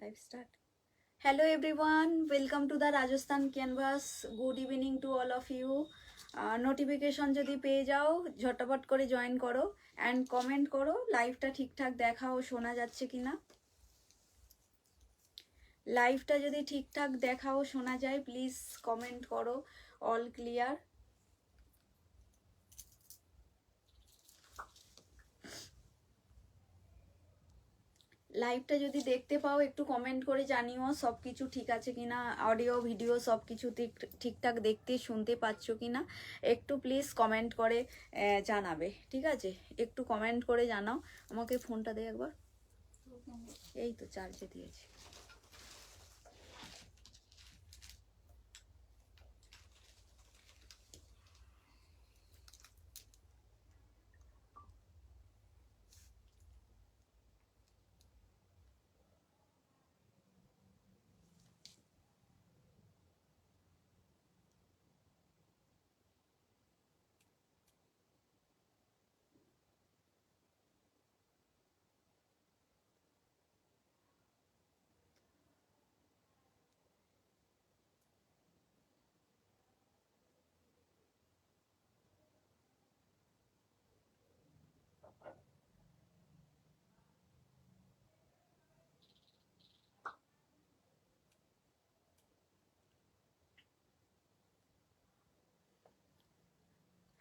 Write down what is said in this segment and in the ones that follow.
Live start. Hello everyone, welcome to the Rajasthan Canvas. Good evening to all of you. Notification যদি পেয়ে যাও ঝটপট করে join করো অ্যান্ড কমেন্ট করো লাইভটা ঠিকঠাক দেখা ও শোনা যাচ্ছে কিনা। লাইভটা যদি ঠিকঠাক দেখা ও শোনা যায় প্লিজ কমেন্ট করো অল ক্লিয়ার। লাইভটা যদি দেখতে পাও একটু কমেন্ট করে জানিও সব কিছু ঠিক আছে কিনা, অডিও ভিডিও সব কিছু ঠিকঠাক দেখতে শুনতে পাচ্ছ কিনা একটু প্লিজ কমেন্ট করে জানাবে, ঠিক আছে? একটু কমেন্ট করে জানাও। আমাকে ফোনটা দে একবার, এই তো চার্জে দিয়েছি।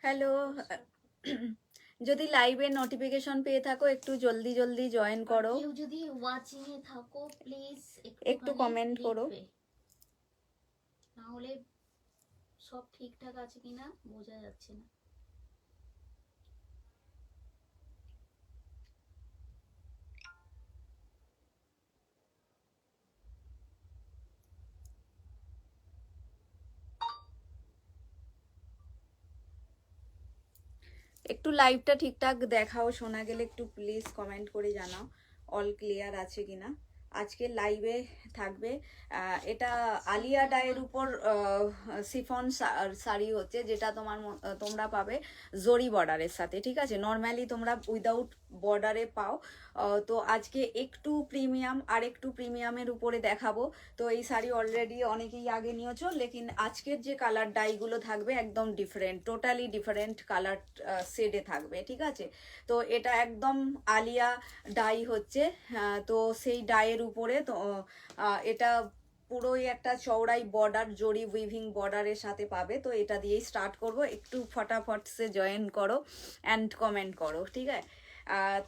হ্যালো, যদি লাইভে নোটিফিকেশন পেয়ে থাকো একটু জলদি জলদি জয়েন করো। কেউ যদি ওয়াচিং এ থাকো প্লিজ একটু কমেন্ট করো। না হলে সব ঠিকঠাক আছে কিনা বোঝা যাচ্ছে না। একটু লাইভটা ঠিকঠাক দেখাও শোনা গেলে একটু প্লিজ কমেন্ট করে জানাও অল ক্লিয়ার আছে কিনা। আজকে লাইভে থাকবে এটা আলিয়া ডায়ের উপর সিফন শাড়ি হচ্ছে, যেটা তোমরা পাবে জরি বর্ডারের সাথে, ঠিক আছে? নর্মালি তোমরা উইদাউট বর্ডারে পাও, তো আজকে একটু প্রিমিয়াম আর একটু প্রিমিয়ামের উপরে দেখাবো। তো এই শাড়ি অলরেডি অনেকেই আগে নিয়েছো, লেকিন আজকের যে কালার ডাইগুলো থাকবে একদম ডিফারেন্ট, টোটালি ডিফারেন্ট কালার শেডে থাকবে, ঠিক আছে? তো এটা একদম আলিয়া ডাই হচ্ছে, তো সেই ডাইয়ের উপরে তো এটা পুরোই একটা চওড়াই বর্ডার, জরি উইভিং বর্ডারের সাথে পাবে। তো এটা দিয়েই স্টার্ট করব, একটু ফটাফট সে জয়েন করো অ্যান্ড কমেন্ট করো, ঠিক আছে?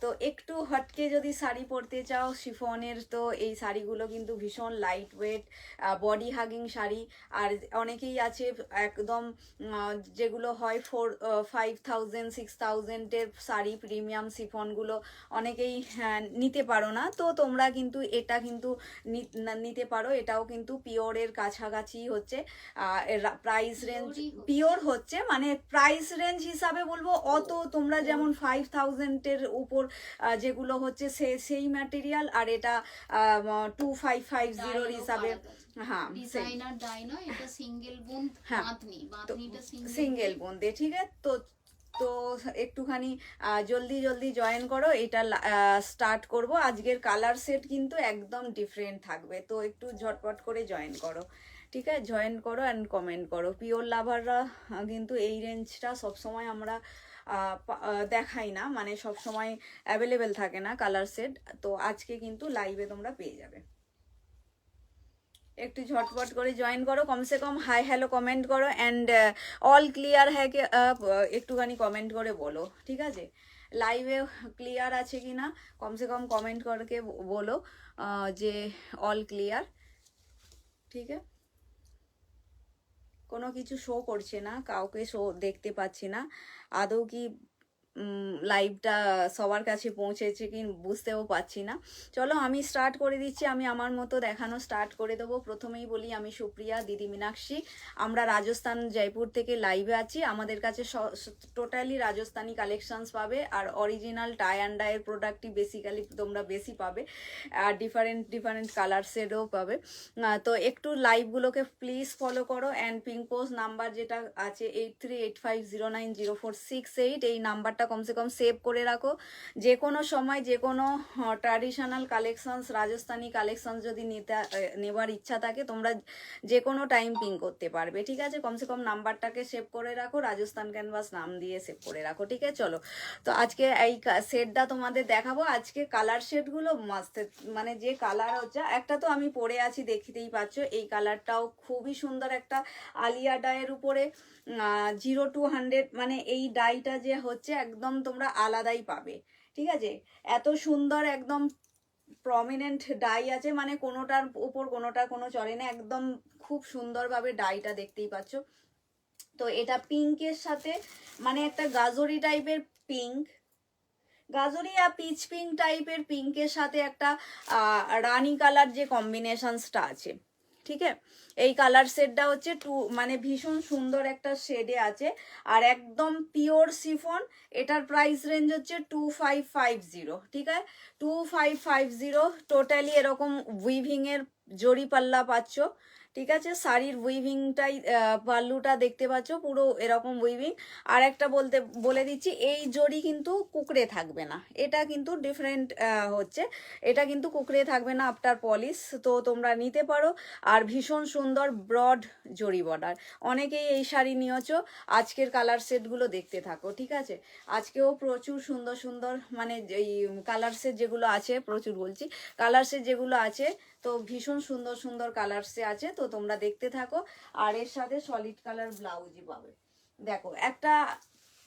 তো একটু হটকে যদি শাড়ি পরতে চাও শিফনের, তো এই শাড়িগুলো কিন্তু ভীষণ light weight body hugging sari. আর অনেকেই আছে একদম যেগুলো হয় 5,000 6,000-এর শাড়ি, প্রিমিয়াম শিফনগুলো অনেকেই নিতে পারো না, তো তোমরা কিন্তু এটা কিন্তু নিতে পারো। এটাও কিন্তু পিওরের কাছাকাছি হচ্ছে, প্রাইস রেঞ্জ পিওর হচ্ছে, মানে প্রাইস রেঞ্জ হিসাবে বলবো অত তোমরা যেমন 5,000-এর উপর যেগুলো হচ্ছে সেই ম্যাটেরিয়াল, আর এটা 2550 হিসাবে। হ্যাঁ, ডিজাইনার ডাই নয়, এটা সিঙ্গেল বুন বাঁধনি, বাঁধনিটা সিঙ্গেল বুনদে, ঠিক আছে? তো একটুখানি জলদি জলদি জয়েন করো, এটা স্টার্ট করব। আজকের কালার সেট কিন্তু একদম ডিফারেন্ট থাকবে, তো একটু ঝটপট করে জয়েন করো, ঠিক আছে? জয়েন করো অ্যান্ড কমেন্ট করো। পিওর লাভাররা কিন্তু এই রেঞ্জটা সবসময় আমরা দেখাই না, মানে সবসময় অ্যাভেলেবেল থাকে না কালার সেট, তো আজকে কিন্তু লাইভে তোমরা পেয়ে যাবে। একটু ঝটপট করে জয়েন করো, কমসে কম হাই হ্যালো কমেন্ট করো অ্যান্ড অল ক্লিয়ার হ্যাঁ কে একটুখানি কমেন্ট করে বলো, ঠিক আছে? লাইভে ক্লিয়ার আছে কি না কমসে কম কমেন্ট করকে বলো যে অল ক্লিয়ার, ঠিক আছে? কোনো কিছু শো করছে না, কাউকে শো দেখতে পাচ্ছি না। আদৌ কি লাইভটা সবার কাছে পৌঁছেছে কি বুঝতেও পারছি না। চলো আমি স্টার্ট করে দিচ্ছি, আমি আমার মতো দেখানো স্টার্ট করে দেবো। প্রথমেই বলি আমি সুপ্রিয়া, দিদি মীনাক্ষী, আমরা রাজস্থান জয়পুর থেকে লাইভে আছি। আমাদের কাছে টোটালি রাজস্থানি কালেকশনস পাবে, আর অরিজিনাল টাই অ্যান্ড ডাইয়ের প্রোডাক্টই বেসিক্যালি তোমরা বেশি পাবে, আর ডিফারেন্ট ডিফারেন্ট কালার শেডও পাবে। তো একটু লাইভগুলোকে প্লিজ ফলো করো অ্যান্ড পিঙ্ক পোস্ট নাম্বার যেটা আছে 8385090468, এই নাম্বারটা কমসে কম একদম সেভ করে রাখো। যে কোনো সময় যে কোনো ট্র্যাডিশনাল কালেকশনস, রাজস্থানি কালেকশনস যদি নেবার ইচ্ছা থাকে তোমরা যে কোনো টাইম পিং করতে পারবে, ঠিক আছে। কমসে কম নাম্বারটাকে সেভ করে রাখো, রাজস্থান ক্যানভাস নাম দিয়ে সেভ করে রাখো, ঠিক আছে। চলো, তো আজকে এই সেটটা তোমাদের দেখাবো। আজকে কালার শেডগুলো মাস্ত, মানে যে কালার হচ্ছে, একটা তো আমি পরে আছি দেখতেই পাচ্ছ, এই কালারটাও খুবই সুন্দর, একটা আলিয়া ডায়ের উপরে 0 to 100, মানে এই ডাইটা যে হচ্ছে একদম তোমরা আলাদাই পাবে, ঠিক আছে। এত সুন্দর একদম প্রমিনেন্ট ডাই আছে, মানে কোনোটার উপর কোনোটার কোনো চলে না, একদম খুব সুন্দরভাবে ডাইটা দেখতেই পাচ্ছ। তো এটা পিঙ্কের সাথে, মানে একটা গাজরি টাইপের পিঙ্ক, গাজরি আর পিচ পিঙ্ক টাইপের পিঙ্কের সাথে একটা রানি কালার যে কম্বিনেশনসটা আছে, ঠিক আছে। এই কালার সেটটা হচ্ছে মানে ভীষণ সুন্দর একটা শেডে আছে, আর একদম পিওর শিফন। এটার প্রাইস রেঞ্জ হচ্ছে 2550, ঠিক আছে, 2550। টোটালি এরকম উইভিং এর জরি পাল্লা পাচ্ছ, ঠিক আছে। শাড়ির উইভিংটাই পাল্লুটা দেখতে পাচ্ছ পুরো এরকম উইভিং। আর একটা বলে দিচ্ছি, এই জরি কিন্তু কুকড়ে থাকবে না, এটা কিন্তু ডিফারেন্ট হচ্ছে, এটা কিন্তু কুকড়ে থাকবে না আফটার পলিশ, তো তোমরা নিতে পারো। আর ভীষণ সুন্দর ব্রড জরি বর্ডার। অনেকেই এই শাড়ি নিয়েছো, আজকের কালার সেটগুলো দেখতে থাকো, ঠিক আছে। আজকেও প্রচুর সুন্দর সুন্দর, মানে এই কালার সেট যেগুলো আছে, প্রচুর বলছি, কালার সেট যেগুলো আছে, তো ভীষণ সুন্দর সুন্দর কালারসে আছে, তো তোমরা দেখতে থাকো। আর এর সাথে সলিড কালার ব্লাউজই পাবে। দেখো, একটা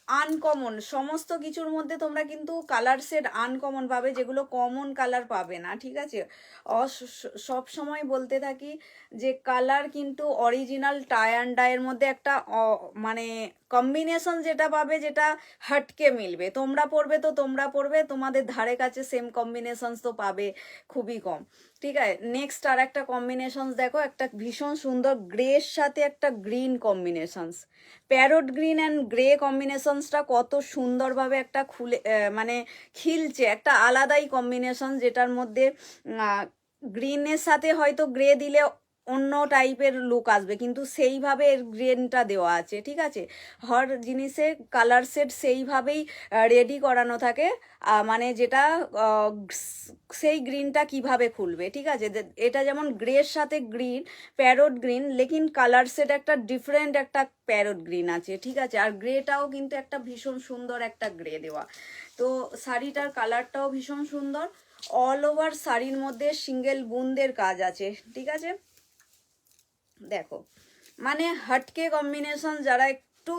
আনকমন, সমস্ত কিছুর মধ্যে তোমরা কিন্তু কালার সেট আনকমন পাবে, যেগুলো কমন কালার পাবে না, ঠিক আছে। সব সময় বলতে থাকি যে কালার কিন্তু অরিজিনাল টাই অ্যান্ড ডাইয়ের মধ্যে একটা মানে কম্বিনেশন যেটা পাবে, যেটা হটকে মিলবে, তোমরা পরবে তো তোমরা পরবে, তোমাদের ধারে কাছে সেম কম্বিনেশনস তো পাবে খুবই কম, ঠিক আছে। নেক্সট আর একটা কম্বিনেশনস দেখো, একটা ভীষণ সুন্দর গ্রের সাথে একটা green combinations, parrot green and grey কম্বিনেশনসটা কত সুন্দরভাবে একটা মানে খিলছে, একটা আলাদাই কম্বিনেশন, যেটার মধ্যে গ্রিনের সাথে হয়তো গ্রে দিলে অন্য টাইপের লুক আসবে, কিন্তু সেইভাবে এর গ্রিনটা দেওয়া আছে, ঠিক আছে। হর জিনিসের কালার সেট সেইভাবেই রেডি করানো থাকে, মানে যেটা সেই গ্রিনটা কিভাবে খুলবে, ঠিক আছে। এটা যেমন গ্রের সাথে গ্রিন, প্যারোট গ্রিন, লেকিন কালার সেট একটা ডিফারেন্ট একটা প্যারোট গ্রিন আছে, ঠিক আছে। আর গ্রেটাও কিন্তু একটা ভীষণ সুন্দর একটা গ্রে দেওয়া, তো শাড়িটার কালারটাও ভীষণ সুন্দর। অল ওভার শাড়ির মধ্যে সিঙ্গেল বুন্দের কাজ আছে, ঠিক আছে। দেখো, মানে হটকে কম্বিনেশন, যারা একটু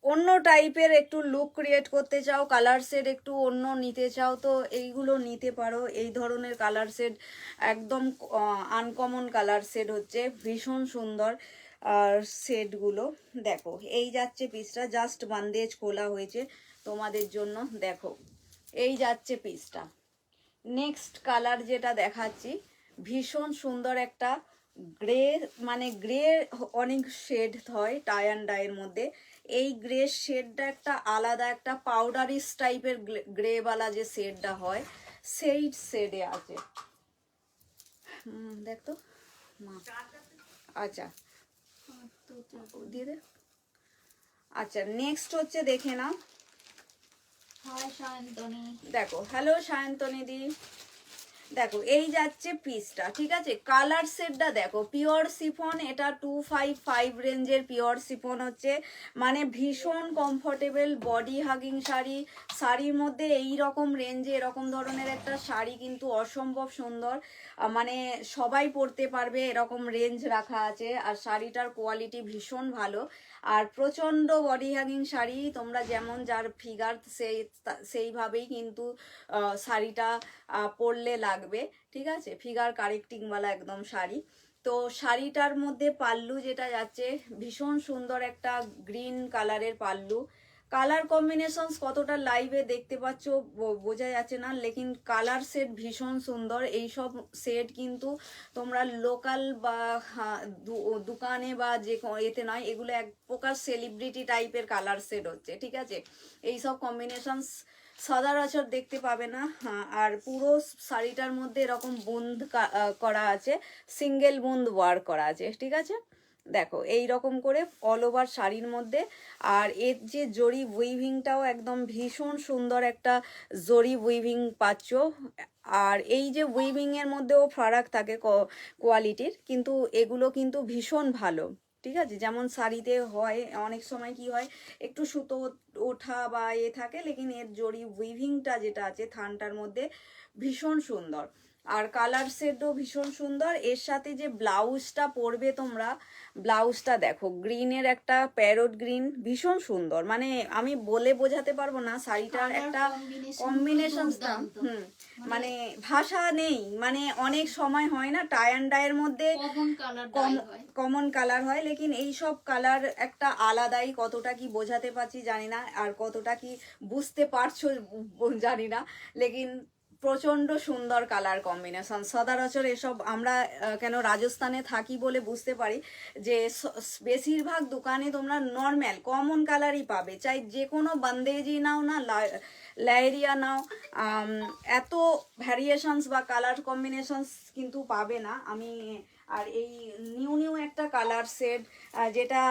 অন্য টাইপের একটু লুক ক্রিয়েট করতে চাও, কালার সেট একটু অন্য নিতে চাও, তো এইগুলো নিতে পারো। এই ধরনের কালার সেট একদম আনকমন কালার সেট হচ্ছে, ভীষণ সুন্দর। আর সেটগুলো দেখো, এই যাচ্ছে পিসটা, জাস্ট বান্দেজ খোলা হয়েছে তোমাদের জন্য, দেখো এই যাচ্ছে পিসটা। নেক্সট কালার যেটা দেখাচ্ছি, ভীষণ সুন্দর একটা গ্রে, মানে গ্রে অনেক শেড হয় টাই অ্যান্ড ডাইয়ের মধ্যে, এই গ্রে শেডটা একটা আলাদা, একটা পাউডারিস টাইপের গ্রেওয়ালা যে শেডটা হয়, সেই শেডে আছে। দেখতো মা, আচ্ছা দিয়ে দে। আচ্ছা, নেক্সট হচ্ছে, দেখে নাও, হাই সায়ন্তনী। দেখো, হ্যালো সায়ন্তনী দি, দেখো এই যাচ্ছে পিসটা, ঠিক আছে। কালার সেটটা দেখো, পিওর সিফন, এটা 255 রেঞ্জের পিওর সিফন হচ্ছে, মানে ভীষণ কমফোর্টেবল বডি হাগিং শাড়ি। শাড়ির মধ্যে এই রকম রেঞ্জে এরকম ধরনের একটা শাড়ি কিন্তু অসম্ভব সুন্দর, মানে সবাই পরতে পারবে, এরকম রেঞ্জ রাখা আছে। আর শাড়িটার কোয়ালিটি ভীষণ ভালো, আর প্রচণ্ড বডি হ্যাগিং শাড়ি, তোমরা যেমন যার ফিগার সেইভাবেই কিন্তু শাড়িটা পরলে লাগবে, ঠিক আছে। ফিগার কারেক্টিংওয়ালা একদম শাড়ি। তো শাড়িটার মধ্যে পাল্লু যেটা যাচ্ছে, ভীষণ সুন্দর একটা গ্রিন কালারের পাল্লু। কালার কম্বিনেশনস কতটা লাইভে দেখতে পাচ্ছ বোঝা যাচ্ছে না, লেকিন কালার সেট ভীষণ সুন্দর। এইসব সেট কিন্তু তোমরা লোকাল বা দোকানে বা যে এতে নয়, এগুলো এক প্রকার সেলিব্রিটি টাইপের কালার সেট হচ্ছে, ঠিক আছে। এইসব কম্বিনেশনস সচরাচর দেখতে পাবে না। আর পুরো শাড়িটার মধ্যে এরকম বুন্দ করা আছে, সিঙ্গেল বুন্দ ওয়ার্ক করা আছে, ঠিক আছে। দেখো এই রকম করে অল ওভার শাড়ির মধ্যে। আর এর যে জরি উইভিংটাও একদম ভীষণ সুন্দর একটা জরি উইভিং পাচ্ছ। আর এই যে উইভিং এর মধ্যেও ফারাক থাকে কোয়ালিটির, কিন্তু এগুলো কিন্তু ভীষণ ভালো। ঠিক আছে, যেমন শাড়িতে হয় অনেক সময় কি হয় একটু সুতো ওঠা বা থাকে, লেকিন এর জরি উইভিংটা যেটা আছে থানটার মধ্যে ভীষণ সুন্দর। আর কালার সেটও ভীষণ সুন্দর। এর সাথে যে ব্লাউজটা পরবে তোমরা, ব্লাউজটা দেখো গ্রিনের একটা প্যারট গ্রিন, ভীষণ সুন্দর। মানে আমি বলে বোঝাতে পারবো না শাড়িটার Colour একটা combination কম্বিনেশনটা। দুর্দান্ত। মানে ভাষা নেই। মানে অনেক সময় হয় না টাই অ্যান্ড ডাইয়ের মধ্যে কমন কালার ডাই হয়। কমন কালার হয়, লেকিন এই সব কালার একটা আলাদাই। কতটা কি বোঝাতে পারছি জানি না, আর কতটা কি বুঝতে পারছো জানি না, লেকিন প্রচন্ড সুন্দর কালার কম্বিনেশন। সচরাচর এসব আমরা কেন রাজস্থানে থাকি বলে বুঝতে পারি যে বেশিরভাগ দোকানে তোমরা নর্মাল কমন কালারই পাবে, চাই যে কোনো বান্দেজি নাও না লাইরিয়া নাও, এত ভ্যারিয়েশনস বা কালার কম্বিনেশনস কিন্তু পাবে না। আমি আর এই নিউ নিউ একটা কালার সেট, যেটা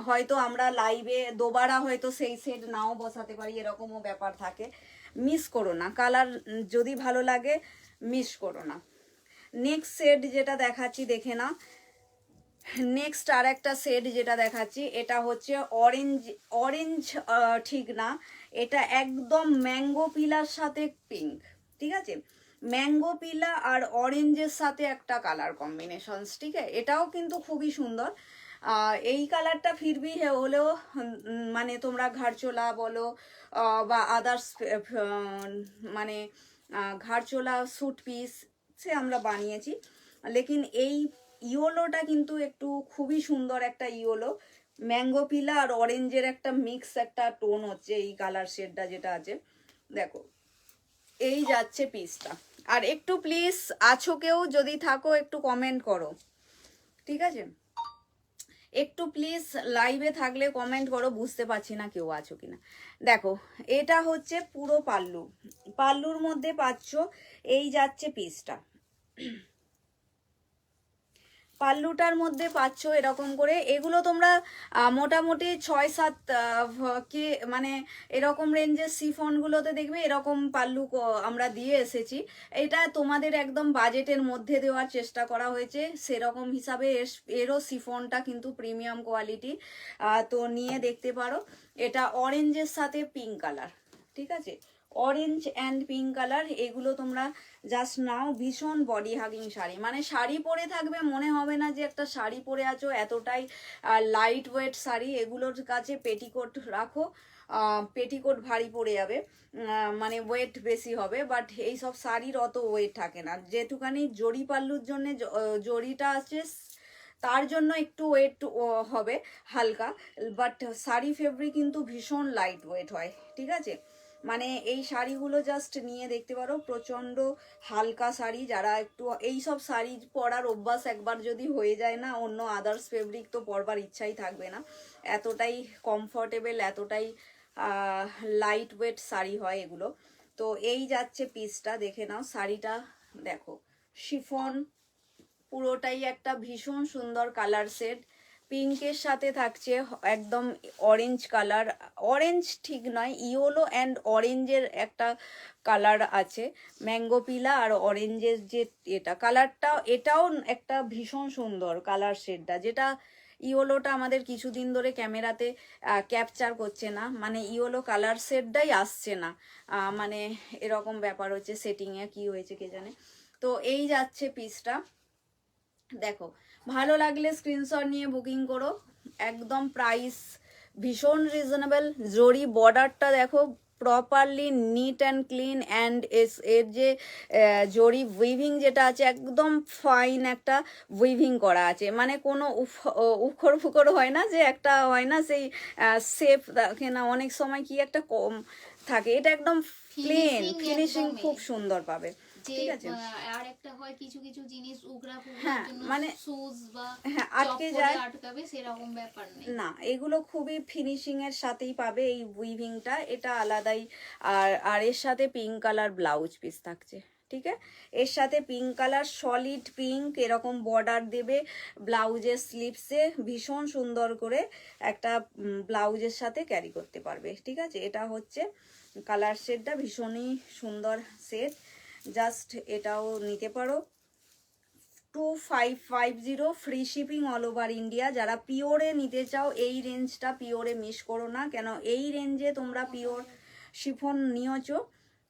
হয়তো আমরা লাইভে দুবারা হয়তো সেই সেট নাও বসাতে পারি, এরকমও ব্যাপার থাকে। মিস করো না, কালার যদি ভালো লাগে মিস করো না। নেক্সট সেট যেটা দেখাচ্ছি দেখে না। নেক্সট আর একটা সেট যেটা দেখাচ্ছি, এটা হচ্ছে অরেঞ্জ। অরেঞ্জ ঠিক না, এটা একদম ম্যাঙ্গো পিলার সাথে পিঙ্ক। ঠিক আছে, ম্যাঙ্গো পিলা আর অরেঞ্জের সাথে একটা কালার কম্বিনেশন। ঠিক আছে, এটাও কিন্তু খুবই সুন্দর। এই কালারটা ফিরবি হলেও মানে তোমরা ঘাড়চোলা বলো বা আদার্স মানে ঘাড়চোলা স্যুট পিস সে আমরা বানিয়েছি, লেকিন এই ইয়োলোটা কিন্তু একটু খুবই সুন্দর একটা ইয়োলো। ম্যাঙ্গো পিলা আর অরেঞ্জের একটা মিক্স একটা টোন হচ্ছে এই কালার শেডটা যেটা আছে। দেখো এই যাচ্ছে পিসটা। আর একটু প্লিজ আছো কেউ যদি থাকো একটু কমেন্ট করো, ঠিক আছে? একটু প্লিজ লাইভে থাকলে কমেন্ট করো, বুঝতে পারছি না কেউ আছো কিনা। দেখো এটা হচ্ছে পুরো পাল্লু, পাল্লুর মধ্যে পাচ্ছ এই যাচ্ছে পিসটা। পাল্লুটার মধ্যে পাচ্ছ এরকম করে। এগুলো তোমরা মোটামুটি 6-7 কে মানে এরকম রেঞ্জের শিফনগুলোতে দেখবে এরকম পাল্লু আমরা দিয়ে এসেছি। এটা তোমাদের একদম বাজেটের মধ্যে দেওয়ার চেষ্টা করা হয়েছে, সেরকম হিসাবে এরও শিফনটা কিন্তু প্রিমিয়াম কোয়ালিটি। তো নিয়ে দেখতে পারো। এটা অরেঞ্জের সাথে পিঙ্ক কালার, ঠিক আছে, অরেঞ্জ অ্যান্ড পিঙ্ক কালার। এগুলো তোমরা জাস্ট নাও, ভীষণ বডি হাগিং শাড়ি। মানে শাড়ি পরে থাকবে মনে হবে না যে একটা শাড়ি পরে আছো, এতটাই লাইট ওয়েট শাড়ি। এগুলোর কাছে পেটিকোট রাখো, পেটিকোট ভারী পড়ে যাবে, মানে ওয়েট বেশি হবে। বাট এইসব শাড়ির অত ওয়েট থাকে না, যেটুকানি জরি পাল্লুর জন্য জরিটা আছে তার জন্য একটু ওয়েট হবে হালকা, বাট শাড়ি ফেব্রিক কিন্তু ভীষণ লাইট ওয়েট হয়। ঠিক আছে, মানে এই শাড়িগুলো জাস্ট নিয়ে দেখতে পারো, প্রচণ্ড হালকা শাড়ি। যারা একটু এইসব শাড়ি পরার অভ্যাস একবার যদি হয়ে যায় না, অন্য আদার্স ফেব্রিক তো পরবার ইচ্ছাই থাকবে না। এতটাই কমফর্টেবল, এতটাই লাইট ওয়েট শাড়ি হয় এগুলো। তো এই যাচ্ছে পিসটা, দেখে নাও শাড়িটা। দেখো শিফন পুরোটাই একটা ভীষণ সুন্দর কালার সেট। পিঙ্কের সাথে থাকছে একদম অরেঞ্জ কালার, অরেঞ্জ ঠিক নয়, ইয়েলো অ্যান্ড অরেঞ্জের একটা কালার আছে। ম্যাঙ্গো পিলা আর অরেঞ্জের যে এটা কালারটা, এটাও একটা ভীষণ সুন্দর কালার শেডটা। যেটা ইয়েলোটা আমাদের কিছুদিন ধরে ক্যামেরাতে ক্যাপচার করছে না, মানে ইয়েলো কালার শেডটাই আসছে না, মানে এরকম ব্যাপার হচ্ছে, সেটিংয়ে কি হয়েছে কে জানে। তো এই যাচ্ছে পিসটা। দেখো ভালো লাগলে স্ক্রিনশট নিয়ে বুকিং করো, একদম প্রাইস ভীষণ রিজনেবল। জরি বর্ডারটা দেখো properly neat and clean, and এর যে জরি উইভিং যেটা আছে একদম ফাইন একটা উইভিং করা আছে। মানে কোনো উখর ফুকর হয় না, যে একটা হয় না সেই শেপ দেখে না অনেক সময় কি একটা কম থাকে, এটা একদম প্লেন ফিনিশিং খুব সুন্দর পাবে। ঠিক আছে, আর একটা হয় কিছু কিছু জিনিস উগরা ফুগরার হ্যাঁ জন্য মানে সুজ বা আটকে যায় আটকাবে, সেরকম ব্যাপার নেই না, এগুলো খুবই ফিনিশিং এর সাথেই পাবে এই উইভিংটা, এটা আলাদাই। আর এর সাথে পিঙ্ক কালার ব্লাউজ পিস থাকছে। ঠিক আছে। এর সাথে পিঙ্ক কালার, সলিড পিঙ্ক এরকম বর্ডার দেবে ব্লাউজের স্লিভসে, ভীষণ সুন্দর করে একটা ব্লাউজের সাথে ক্যারি করতে পারবে। ঠিক আছে, এটা হচ্ছে কালার শেডটা, ভীষণই সুন্দর শেড, জাস্ট এটাও নিতে পারো। 2550 free shipping all over India. যারা পিওরে নিতে চাও এই রেঞ্জটা পিওরে মিস করো না, কেন এই রেঞ্জে তোমরা পিওর শিফন নিয়েছো,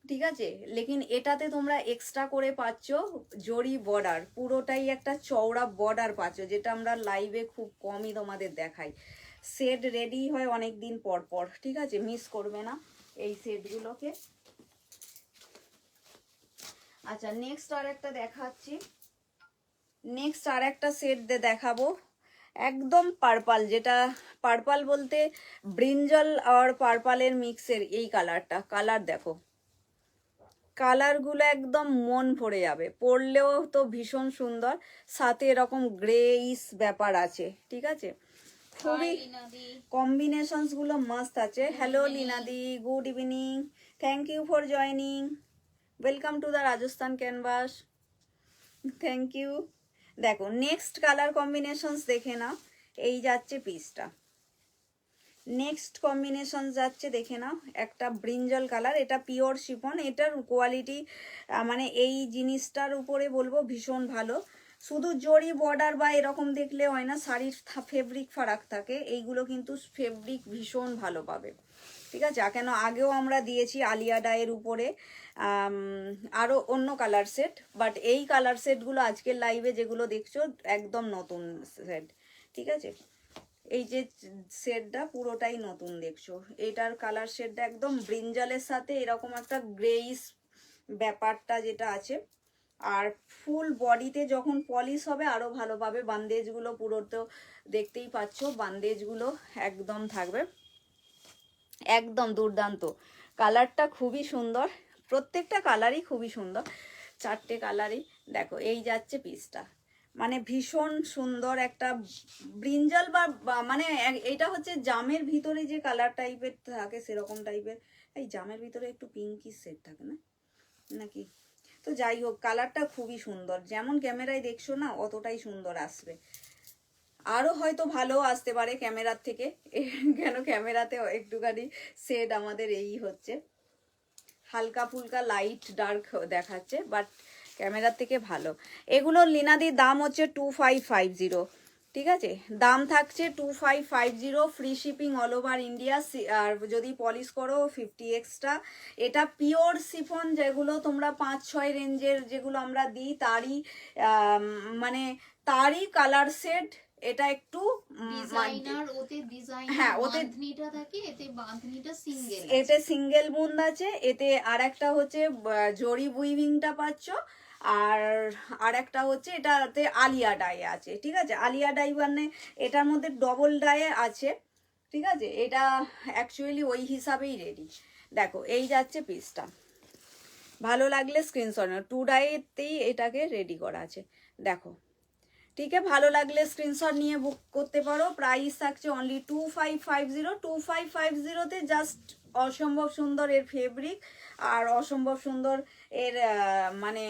ঠিক আছে। লেকিন এটাতে তোমরা এক্সট্রা করে পাচ্ছ জরি বর্ডার, পুরোটাই একটা চওড়া বর্ডার পাচ্ছ, যেটা আমরা লাইভে খুব কমই তোমাদের দেখাই। সেট রেডি হয় অনেক দিন পর পর, ঠিক আছে, মিস করবে না এই সেটগুলোকে। আচ্ছা, নেক্সট আর একটা দেখাচ্ছি। নেক্সট আর একটা সেট দেখাবো, একদম পার্পাল, যেটা পার্পাল বলতে ব্রিঞ্জল আর পার্পালের মিক্সের এই কালারটা। কালার দেখো, কালারগুলো একদম মন ভরে যাবে, পরলেও তো ভীষণ সুন্দর, সাথে এরকম গ্রেইস ব্যাপার আছে, ঠিক আছে, খুবই কম্বিনেশনস গুলো মাস্ট আছে। হ্যালো লিনাদি, good evening, thank you for joining, welcome to the Rajasthan canvas, thank you. দেখো নেক্সট কালার কম্বিনেশনস দেখে নাও, এই যাচ্ছে পিসটা, নেক্সট কম্বিনেশন যাচ্ছে দেখে নাও, একটা ব্রিঞ্জল কালার, এটা পিওর শিফন, এটার কোয়ালিটি মানে এই জিনিসটার উপরে বলবো ভীষণ ভালো। শুধু জরি বর্ডার বা এরকম দেখলে হয় না, শাড়ির ফেব্রিক ফারাক থাকে, এইগুলো কিন্তু ফেব্রিক ভীষণ ভালো পাবে, ঠিক আছে। কেন আগেও আমরা দিয়েছি আলিয়া ডাইয়ের উপরে আরও অন্য কালার সেট, বাট এই কালার সেটগুলো আজকের লাইভে যেগুলো দেখছো একদম নতুন সেট, ঠিক আছে। এই যে শেডটা পুরোটাই নতুন দেখছো, এটার কালার শেডটা একদম ব্রিঞ্জালের সাথে এরকম একটা গ্রেইস ব্যাপারটা যেটা আছে, আর ফুল বডিতে যখন পলিশ হবে আরো ভালো পাবে। বান্দেজগুলো পুরো তো দেখতেই পাচ্ছ, বান্দেজগুলো একদম থাকবে, একদম দুর্দান্ত। কালারটা খুবই সুন্দর, প্রত্যেকটা কালারই খুবই সুন্দর, চারটে কালারই। দেখো এই যাচ্ছে পিসটা, মানে ভীষণ সুন্দর একটা ব্রিঞ্জাল বা মানে এটা হচ্ছে জামের ভিতরে যে কালার টাইপের থাকে সেরকম টাইপের। এই জামের ভিতরে একটু পিঙ্কি শেড থাকে না নাকি, তো যাই হোক কালারটা খুবই সুন্দর, যেমন ক্যামেরায় দেখছো না অতটাই সুন্দর আসবে, আরো হয়তো ভালো আসতে পারে ক্যামেরার থেকে, কেন ক্যামেরাতে একটুখানি শেড আমাদের এই হচ্ছে হালকা ফুলকা লাইট ডার্ক দেখাচ্ছে, বাট ক্যামেরার থেকে ভালো। এগুলোর লিনাদির দাম হচ্ছে 2550, ঠিক আছে, দাম থাকছে 2550, free shipping all over India, আর যদি পলিশ করো 50 এক্সট্রা। এটা পিওর শিফন, যেগুলো তোমরা 5-6 রেঞ্জের যেগুলো আমরা দিই তারই মানে তারই কালার সেট। এটা একটু ডিজাইনার, ওতে ডিজাইনার, হ্যাঁ ওতে বাঁধনিটা থাকে, এতে বাঁধনিটা সিঙ্গেল, এতে সিঙ্গেল বুন্দ আছে, এতে আর একটা হচ্ছে জরি উইভিংটা পাচ্ছ, আর আর একটা হচ্ছে এটাতে আলিয়া ডাই আছে, ঠিক আছে। আলিয়া ডাই মানে এটার মধ্যে ডবল ডাই আছে, ঠিক আছে, এটা অ্যাকচুয়ালি ওই হিসাবেই রেডি। দেখো এই যাচ্ছে পিসটা, ভালো লাগলে স্ক্রিনশট নাও, 2 ডাইতেই এটাকে রেডি করা আছে, দেখো, ঠিক আছে। ভালো লাগলে স্ক্রিনশট নিয়ে বুক করতে পারো। প্রাইস থাকছে অনলি 2550। 2550-তে জাস্ট অসম্ভব সুন্দর এর ফেব্রিক, আর অসম্ভব সুন্দর এর মানে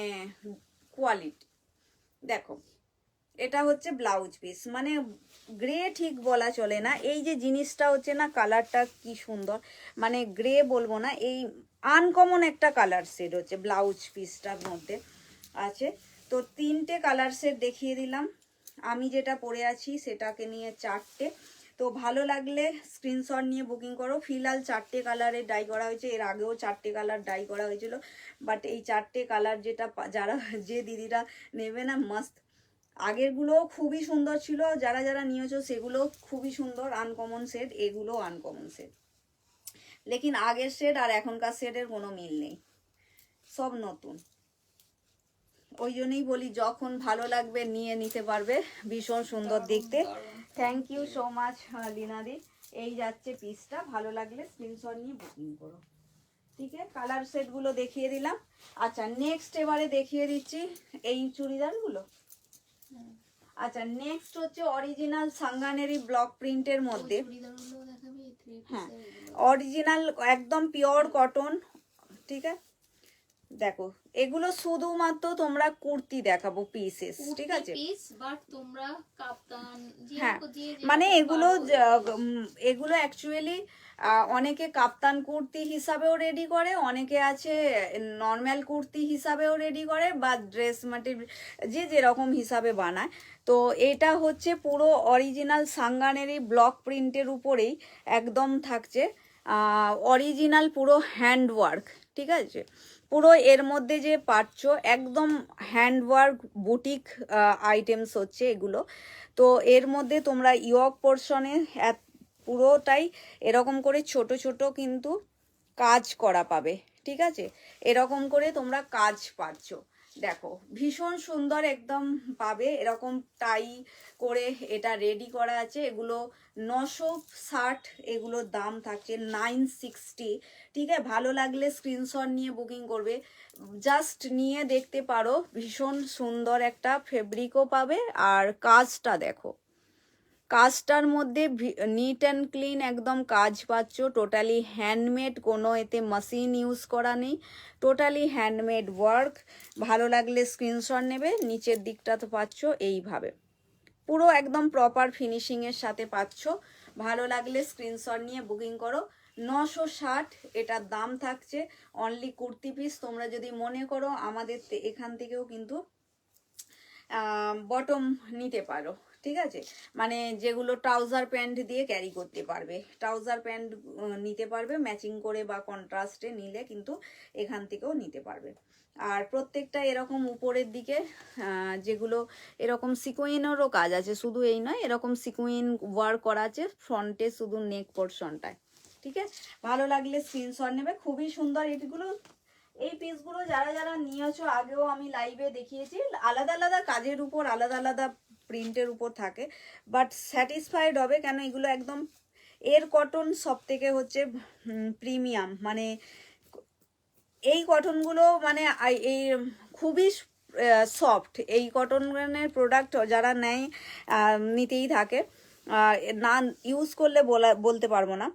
কোয়ালিটি। দেখো এটা হচ্ছে ব্লাউজ পিস, মানে গ্রে ঠিক বলা চলে না, এই যে জিনিসটা হচ্ছে না, কালারটা কি সুন্দর, মানে গ্রে বলবো না, এই আনকমন একটা কালার সেট হচ্ছে ব্লাউজ পিসটার মধ্যে আছে। তো 3টে কালার সেট দেখিয়ে দিলাম, আমি যেটা পরে আছি সেটাকে নিয়ে 4টে। তো ভালো লাগলে স্ক্রিনশট নিয়ে বুকিং করো। ফিলহাল 4টে কালারের ডাই করা হয়েছে, এর আগেও 4টে কালার ডাই করা হয়েছিল, বাট এই 4টে কালার যেটা যারা যে দিদিরা নেবে না মাস্ট, আগেরগুলোও খুবই সুন্দর ছিল, যারা যারা নিয়েছো সেগুলো খুবই সুন্দর, আনকমন সেট, এগুলো আনকমন সেট, লেকিন আগের সেট আর এখনকার সেটের কোনো মিল নেই, সব নতুন। ওই জন্যই বলি যখন ভালো লাগবে নিয়ে নিতে পারবে, ভীষণ সুন্দর দেখতে। থ্যাংক ইউ সো মাচ লিনাদি। এই যাচ্ছে পিসটা, ভালো লাগলে স্ক্রিনশট নিয়ে বুকিং করো, ঠিক আছে। কালার সেটগুলো দেখিয়ে দিলাম। আচ্ছা নেক্সট এবারে দেখিয়ে দিচ্ছি এই চুড়িদারগুলো। আচ্ছা নেক্সট হচ্ছে অরিজিনাল সাঙ্গানেরি ব্লক প্রিন্টের মধ্যে, হ্যাঁ অরিজিনাল একদম পিওর কটন, ঠিক আছে, দেখো এগুলো শুধুমাত্র তোমরা কুর্তি দেখাবো পিসেস, ঠিক কুর্তি আছে? পিস, বাট তোমরা কাপ্তান হ্যাঁ, যে মানে যেরকম এগুলো পারো এগুলো অ্যাকচুয়ালি অনেকে কাপ্তান কুর্তি হিসাবেও রেডি করে, অনেকে আছে নর্মাল কুর্তি হিসাবেও রেডি করে, বা ড্রেস মাটির যে যেরকম হিসাবে বানায়। তো এটা হচ্ছে পুরো অরিজিনাল সাঙ্গানেরই ব্লক প্রিন্টের উপরেই একদম থাকছে, অরিজিনাল পুরো হ্যান্ডওয়ার্ক, ঠিক আছে? পুরো এর মধ্যে যে পাচ্ছ একদম হ্যান্ডওয়ার্ক বুটিক আইটেমস হচ্ছে এগুলো। তো এর মধ্যে তোমরা ইয়ক পোর্শনে পুরোটাই এরকম করে ছোট ছোট কিন্তু কাজ করা পাবে, ঠিক আছে? এরকম করে তোমরা কাজ পাচ্ছ, দেখো ভীষণ সুন্দর একদম পাবে। এরকম টাই করে এটা রেডি করা আছে। এগুলো 960, এগুলোর দাম থাকছে 960, ঠিক আছে? ভালো লাগলে স্ক্রিনশট নিয়ে বুকিং করবে, জাস্ট নিয়ে দেখতে পারো। ভীষণ সুন্দর একটা ফেব্রিকও পাবে, আর কাজটা দেখো, কাজটার মধ্যে নিট অ্যান্ড ক্লিন একদম কাজ পাচ্ছ, টোটালি হ্যান্ডমেড, কোনো এতে মেশিন ইউজ করা নেই, টোটালি হ্যান্ডমেড ওয়ার্ক। ভালো লাগলে স্ক্রিনশট নেবে। নিচের দিকটা তো পাচ্ছ এইভাবে, পুরো একদম প্রপার ফিনিশিংয়ের সাথে পাচ্ছ। ভালো লাগলে স্ক্রিনশট নিয়ে বুকিং করো। 960 এটার দাম থাকছে। Only kurti piece. তোমরা যদি মনে করো আমাদের এখান থেকেও কিন্তু বটম নিতে পারো, ঠিক আছে? মানে যেগুলো ট্রাউজার প্যান্ট দিয়ে ক্যারি করতে পারবে, ট্রাউজার প্যান্ট নিতে পারবে ম্যাচিং করে, বা কন্ট্রাস্টে নিলে কিন্তু এখান থেকেও নিতে পারবে। আর প্রত্যেকটা এরকম উপরের দিকে যেগুলো এরকম সিকুইনেরও কাজ আছে, শুধু এই নয়, এরকম সিকুইন ওয়ার্ক করা আছে ফ্রন্টে, শুধু নেক পোর্শনটায়, ঠিক আছে? ভালো লাগলে স্ক্রিনশট নেবে। খুবই সুন্দর এগুলো। এই পিসগুলো যারা যারা নিয়েছো, আগেও আমি লাইভে দেখিয়েছি, আলাদা আলাদা কাজের উপর আলাদা আলাদা প্রিন্টের উপর থাকে, বাট স্যাটিসফাইড হবে কেন, এগুলো একদম এর কটন সব থেকে হচ্ছে প্রিমিয়াম। মানে এই কটনগুলো মানে এই খুবই সফট। এই কটনের প্রোডাক্ট যারা নেয় নিতেই থাকে, না ইউজ করলে বলতে পারবো না,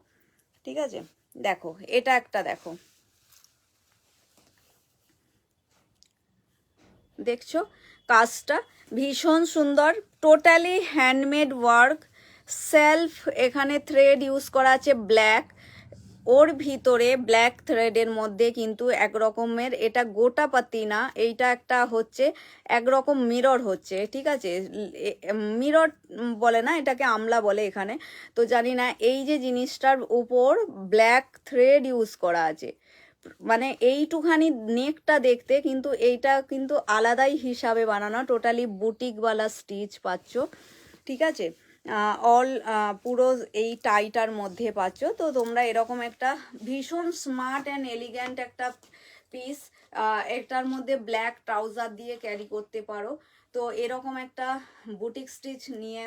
ঠিক আছে? দেখো এটা একটা, দেখো দেখছো কাজটা ভীষণ সুন্দর, টোটালি হ্যান্ডমেড ওয়ার্ক, সেলফ। এখানে থ্রেড ইউজ করা আছে ব্ল্যাক, ওর ভিতরে ব্ল্যাক থ্রেডের মধ্যে কিন্তু এক রকমের, এটা গোটা পাতি না, এইটা একটা হচ্ছে একরকম মিরর হচ্ছে, ঠিক আছে? মিরর বলে না, এটাকে আমলা বলে এখানে, তো জানি না। এই যে জিনিসটার উপর ব্ল্যাক থ্রেড ইউজ করা আছে, মানে এইটুখানি নেকটা দেখতে, কিন্তু এইটা কিন্তু আলাদাই হিসাবে বানানো, টোটালি বুটিকওয়ালা স্টিচ পাচ্ছ, ঠিক আছে? অল পুরো এই টাইটার মধ্যে পাচ্ছ। তো তোমরা এরকম একটা ভীষণ স্মার্ট অ্যান্ড এলিগ্যান্ট একটা পিস, এটার মধ্যে ব্ল্যাক ট্রাউজার দিয়ে ক্যারি করতে পারো। তো এরকম একটা বুটিক স্টিচ নিয়ে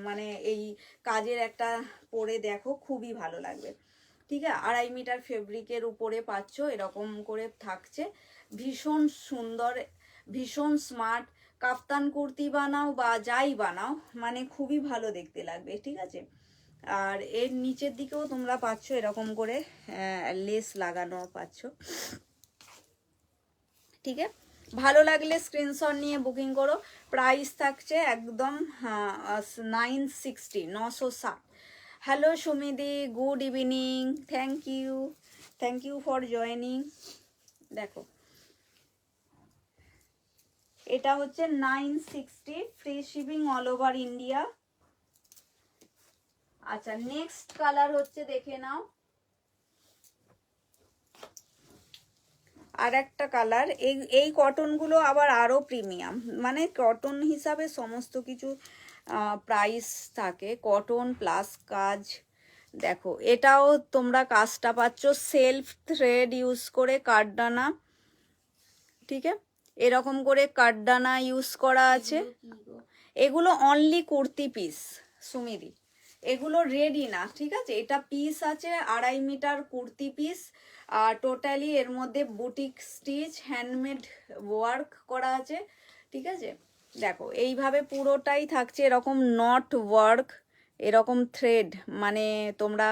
মানে এই কাজের একটা পরে দেখো, খুবই ভালো লাগবে, ঠিক আছে? 2.5 মিটার ফেব্রিকের উপরে পাচ্ছ, এরকম করে থাকছে, ভীষণ সুন্দর, ভীষণ স্মার্ট। কাপ্তান কুর্তি বানাও বা যাই বানাও, মানে খুবই ভালো দেখতে লাগবে, ঠিক আছে? আর এর নিচের দিকেও তোমরা পাচ্ছ এরকম করে লেস লাগানো পাচ্ছ, ঠিক আছে? ভালো লাগলে স্ক্রিনশট নিয়ে বুকিং করো। প্রাইস থাকছে একদম 960, 960। হ্যালো সুমিদি, good evening, thank you for joining. দেখো এটা হচ্ছে 960, free shipping all over India. আচ্ছা, নেক্সট কালার হচ্ছে, দেখে নাও আর একটা কালার। এই কটনগুলো আবার আরো প্রিমিয়াম, মানে কটন হিসাবে সমস্ত কিছু প্রাইস থাকে, কটন প্লাস কাজ। দেখো এটাও তোমরা কাজটা পাচ্ছ সেলফ থ্রেড ইউজ করে, কাঠদানা, ঠিক আছে? এরকম করে কাঠদানা ইউজ করা আছে। এগুলো অনলি কুর্তি পিস সুমিদি, এগুলো রেডি না, ঠিক আছে? এটা পিস আছে 2.5 মিটার কুর্তি পিস, আর টোটালি এর মধ্যে বুটিক স্টিচ হ্যান্ডমেড ওয়ার্ক করা আছে, ঠিক আছে? দেখো এইভাবে পুরোটাই থাকছে এরকম নট ওয়ার্ক, এরকম থ্রেড, মানে তোমরা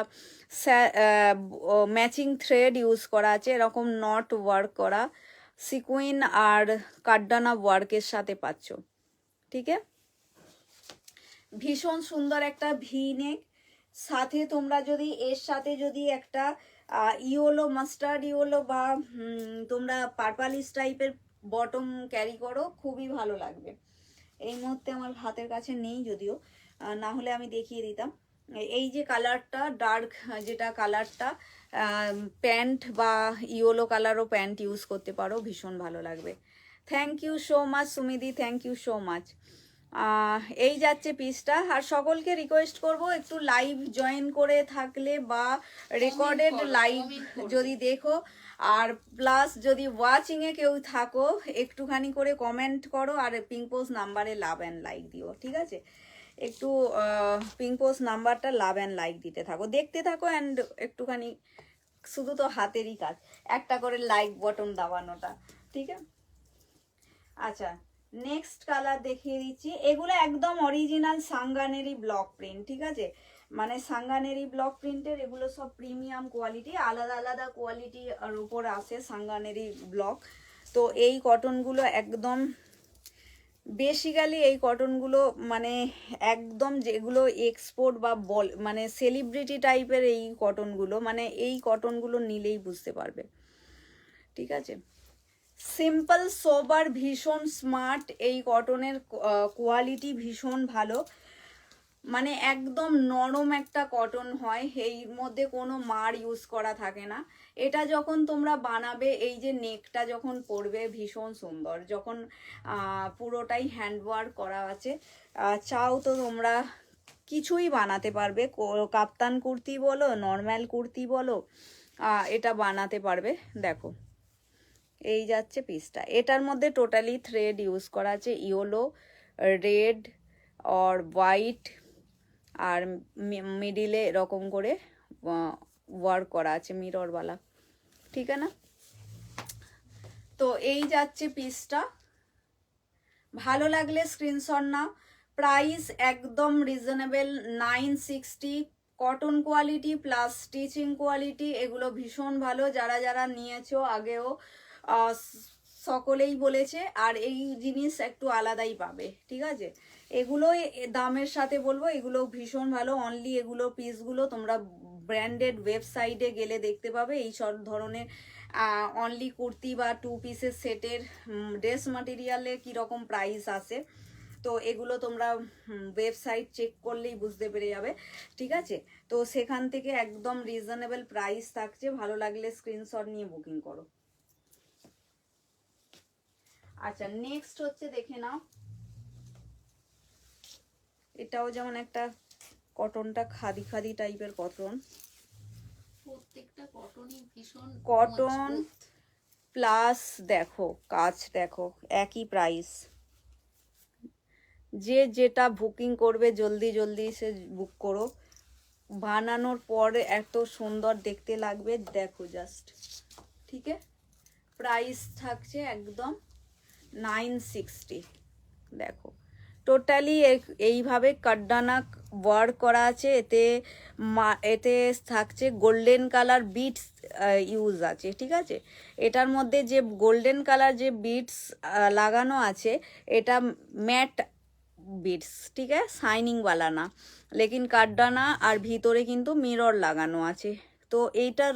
ম্যাচিং থ্রেড ইউজ করা আছে, এরকম নট ওয়ার্ক করা সিকুইন আর কাঠদানা ওয়ার্কের সাথে পাচ্ছ। ঠিক আছে, ভীষণ সুন্দর একটা ভি নেক, সাথে তোমরা যদি এর সাথে যদি একটা ইয়োলো মাস্টার্ড ইয়োলো বা তোমরা পার্পালিশ টাইপের বটম ক্যারি করো, খুবই ভালো লাগবে। এই মুহূর্তে আমার হাতের কাছে নেই যদিও, না হলে আমি দেখিয়ে দিতাম। এই যে কালারটা ডার্ক, যেটা কালারটা প্যান্ট বা ইয়েলো কালারও প্যান্ট ইউজ করতে পারো, ভীষণ ভালো লাগবে। থ্যাংক ইউ সো মাচ সুমিদি, থ্যাংক ইউ সো মাচ। এই যাচ্ছে পিসটা। আর সকলকে রিকোয়েস্ট করব একটু লাইভ জয়েন করে থাকলে বা রেকর্ডেড লাইভ যদি দেখো, আর প্লাস যদি ওয়াচিংয়ে কেউ থাকো একটুখানি করে কমেন্ট করো, আর পিঙ্ক পোস্ট নাম্বারে লাভ অ্যান্ড লাইক দিও। ঠিক আছে, একটু পিঙ্ক পোস্ট নাম্বারটা লাভ অ্যান্ড লাইক দিতে থাকো, দেখতে থাকো, অ্যান্ড একটুখানি শুধু তো হাতেরই কাজ একটা করে লাইক বটন দাবানোটা। ঠিক আছে, আচ্ছা নেক্সট কালার দেখিয়ে দিচ্ছি। এগুলো একদম অরিজিনাল সাঙ্গানেরি ব্লক প্রিন্ট। ঠিক আছে, মানে সাঙ্গানেরি ব্লক প্রিন্টের এগুলো সব প্রিমিয়াম কোয়ালিটি, আলাদা আলাদা কোয়ালিটির উপর আসে সাঙ্গানেরি ব্লক। তো এই কটনগুলো একদম বেসিক্যালি এই কটনগুলো মানে একদম যেগুলো এক্সপোর্ট বা মানে সেলিব্রিটি টাইপের এই কটনগুলো, মানে এই কটনগুলো নিলেই বুঝতে পারবে। ঠিক আছে, সিম্পল সোবার, ভীষণ স্মার্ট, এই কটনের কোয়ালিটি ভীষণ ভালো, মানে একদম নরম একটা কটন হয়, এই মধ্যে কোনো মার ইউজ করা থাকে না। এটা যখন তোমরা বানাবে, এই যে নেকটা যখন পরবে ভীষণ সুন্দর, যখন পুরোটাই হ্যান্ডওয়ার্ক করা আছে, চাও তো তোমরা কিছুই বানাতে পারবে, কাপ্তান কুর্তি বলো নর্মাল কুর্তি বলো, এটা বানাতে পারবে। দেখো এই যাচ্ছে পিসটা, এটার মধ্যে টোটালি থ্রেড ইউজ করা আছে, ইয়েলো, রেড আর হোয়াইট, আর মিডিলে এরকম করে ওয়ার্ক করা আছে মিররওয়ালা। ঠিক আছে না, তো এই যাচ্ছে পিসটা। ভালো লাগলে স্ক্রিনশট নাও। প্রাইস একদম reasonable, 960, cotton quality plus stitching quality, এগুলো ভীষণ ভালো। যারা যারা নিয়েছো আগেও সকলেই বলেছে, আর এই জিনিস একটু আলাদাই পাবে। ঠিক আছে, এগুলো দামের সাথে বলবো এগুলো ভীষণ ভালো। অনলি এগুলো পিসগুলো তোমরা ব্র্যান্ডেড ওয়েবসাইটে গেলে দেখতে পাবে এই সব ধরনের অনলি কুর্তি বা 2 পিসের সেটের ড্রেস মাটেরিয়ালে কীরকম প্রাইস আছে। তো এগুলো তোমরা ওয়েবসাইট চেক করলেই বুঝতে পেরে যাবে। ঠিক আছে, তো সেখান থেকে একদম রিজনেবল প্রাইস থাকছে, ভালো লাগলে স্ক্রিনশট নিয়ে বুকিং করো। আচ্ছা নেক্সট হচ্ছে, দেখে নাও, এটাও যেমন একটা কটনটা খাদি খাদি টাইপের কটন, প্রত্যেকটা কটনই ভীষণ কটন মজবুত। প্লাস দেখো কাজ, দেখো একই প্রাইস। যে যেটা বুকিং করবে জলদি জলদি সে বুক করো, বানানোর পরে এত সুন্দর দেখতে লাগবে, দেখো জাস্ট। ঠিক আছে, প্রাইস থাকছে একদম 960। দেখো টোটালি এইভাবে কাঠদানা ওয়ার্ক করা আছে, এতে এতে থাকছে গোল্ডেন কালার বিটস ইউজ আছে। ঠিক আছে, এটার মধ্যে যে গোল্ডেন কালার যে বিটস লাগানো আছে, এটা ম্যাট বিটস, ঠিক আছে, শাইনিং वाला না, লেকিন কাঠদানা আর ভিতরে কিন্তু মিরর লাগানো আছে। তো এইটার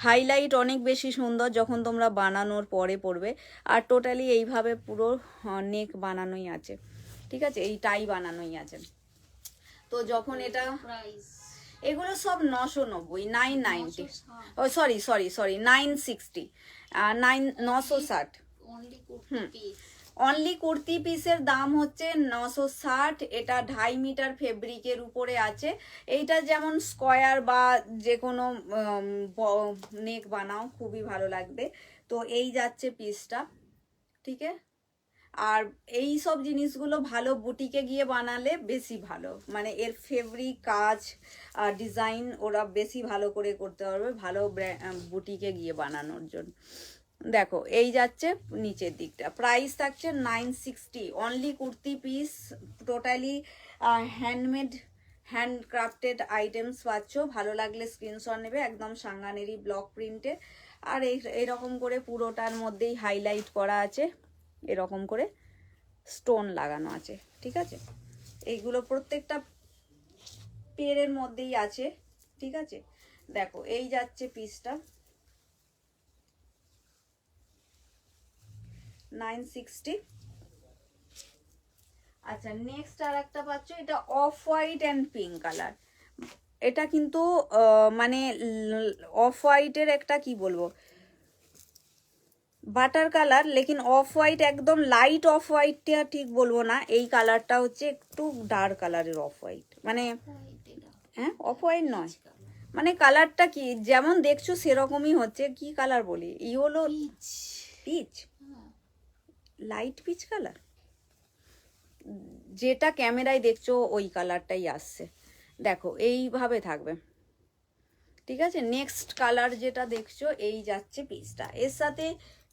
হাইলাইট অনেক বেশি সুন্দর যখন তোমরা বানানোর পরে পড়বে। আর টোটালি এইভাবে পুরো নেক বানানোই আছে। ঠিক আছে, এই টাই বানানোই আছে। তো যখন এটা প্রাইস এগুলো সব 990, 990, ও sorry sorry sorry 960, 960। Only kurti piece, only kurti পিসের দাম হচ্ছে 960। এটা 2.5 মিটার ফেব্রিকের উপরে আছে। এইটা যেমন স্কোয়ার বা যে কোনো নেক বানাও খুবই ভালো লাগবে। তো এই যাচ্ছে পিসটা। ঠিক আছে, আর এই সব জিনিসগুলো ভালো বুটিকে গিয়ে বানালে বেশি ভালো, মানে এর ফেব্রিক কাজ আর ডিজাইন ওরা বেশি ভালো করে করতে পারবে, ভালো বুটিকে গিয়ে বানানোর জন্য। দেখো এই যাচ্ছে নিচের দিকটা, প্রাইস থাকছে 960। Only kurti piece, totally handcrafted items পাচ্ছ, ভালো লাগলে স্ক্রিনশট নেবে, একদম সাঙ্গানেরি ব্লক প্রিন্টে। আর এইরকম করে পুরোটার মধ্যেই হাইলাইট করা আছে, এরকম করে স্টোন লাগানো আছে, ঠিক আছে। এইগুলো প্রত্যেকটা পেয়ারের মধ্যেই আছে, ঠিক আছে। দেখো এই যাচ্ছে পিসটা 960। আচ্ছা নেক্সট আর একটা পাচ্ছ, এটা off white and pink colour. এটা কিন্তু মানে অফ হোয়াইটের একটা কি বলবো বাটার কালার, লেকিন অফ হোয়াইট একদম লাইট অফ হোয়াইটটা ঠিক বলবো না, এই কালারটা হচ্ছে একটু ডার্ক কালারের অফ হোয়াইট, মানে হ্যাঁ অফ হোয়াইট নয়, মানে কালারটা কি যেমন দেখছো সেরকমই হচ্ছে। কি কালার বলি, yellow peach, light peach colour, যেটা ক্যামেরায় দেখছো ওই কালারটাই আসছে। দেখো এইভাবে থাকবে, ঠিক আছে। নেক্সট কালার যেটা দেখছো এই যাচ্ছে পিসটা, এর সাথে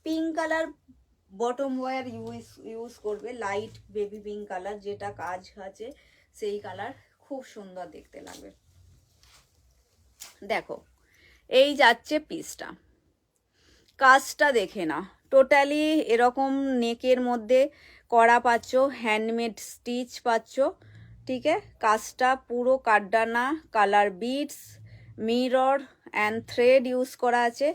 pink colour bottom wear use করবে, লাইট বেবি পিঙ্ক কালার, যেটা কাজ আছে সেই কালার, খুব সুন্দর দেখতে লাগবে। দেখো এই যাচ্ছে পিসটা, কাজটা দেখে না, টোটালি এরকম নেকের মধ্যে করা পাচ্ছ, হ্যান্ডমেড স্টিচ পাচ্ছ, ঠিক আছে। কাজটা পুরো কাঠদানা, colour beads, mirror and thread use করা আছে।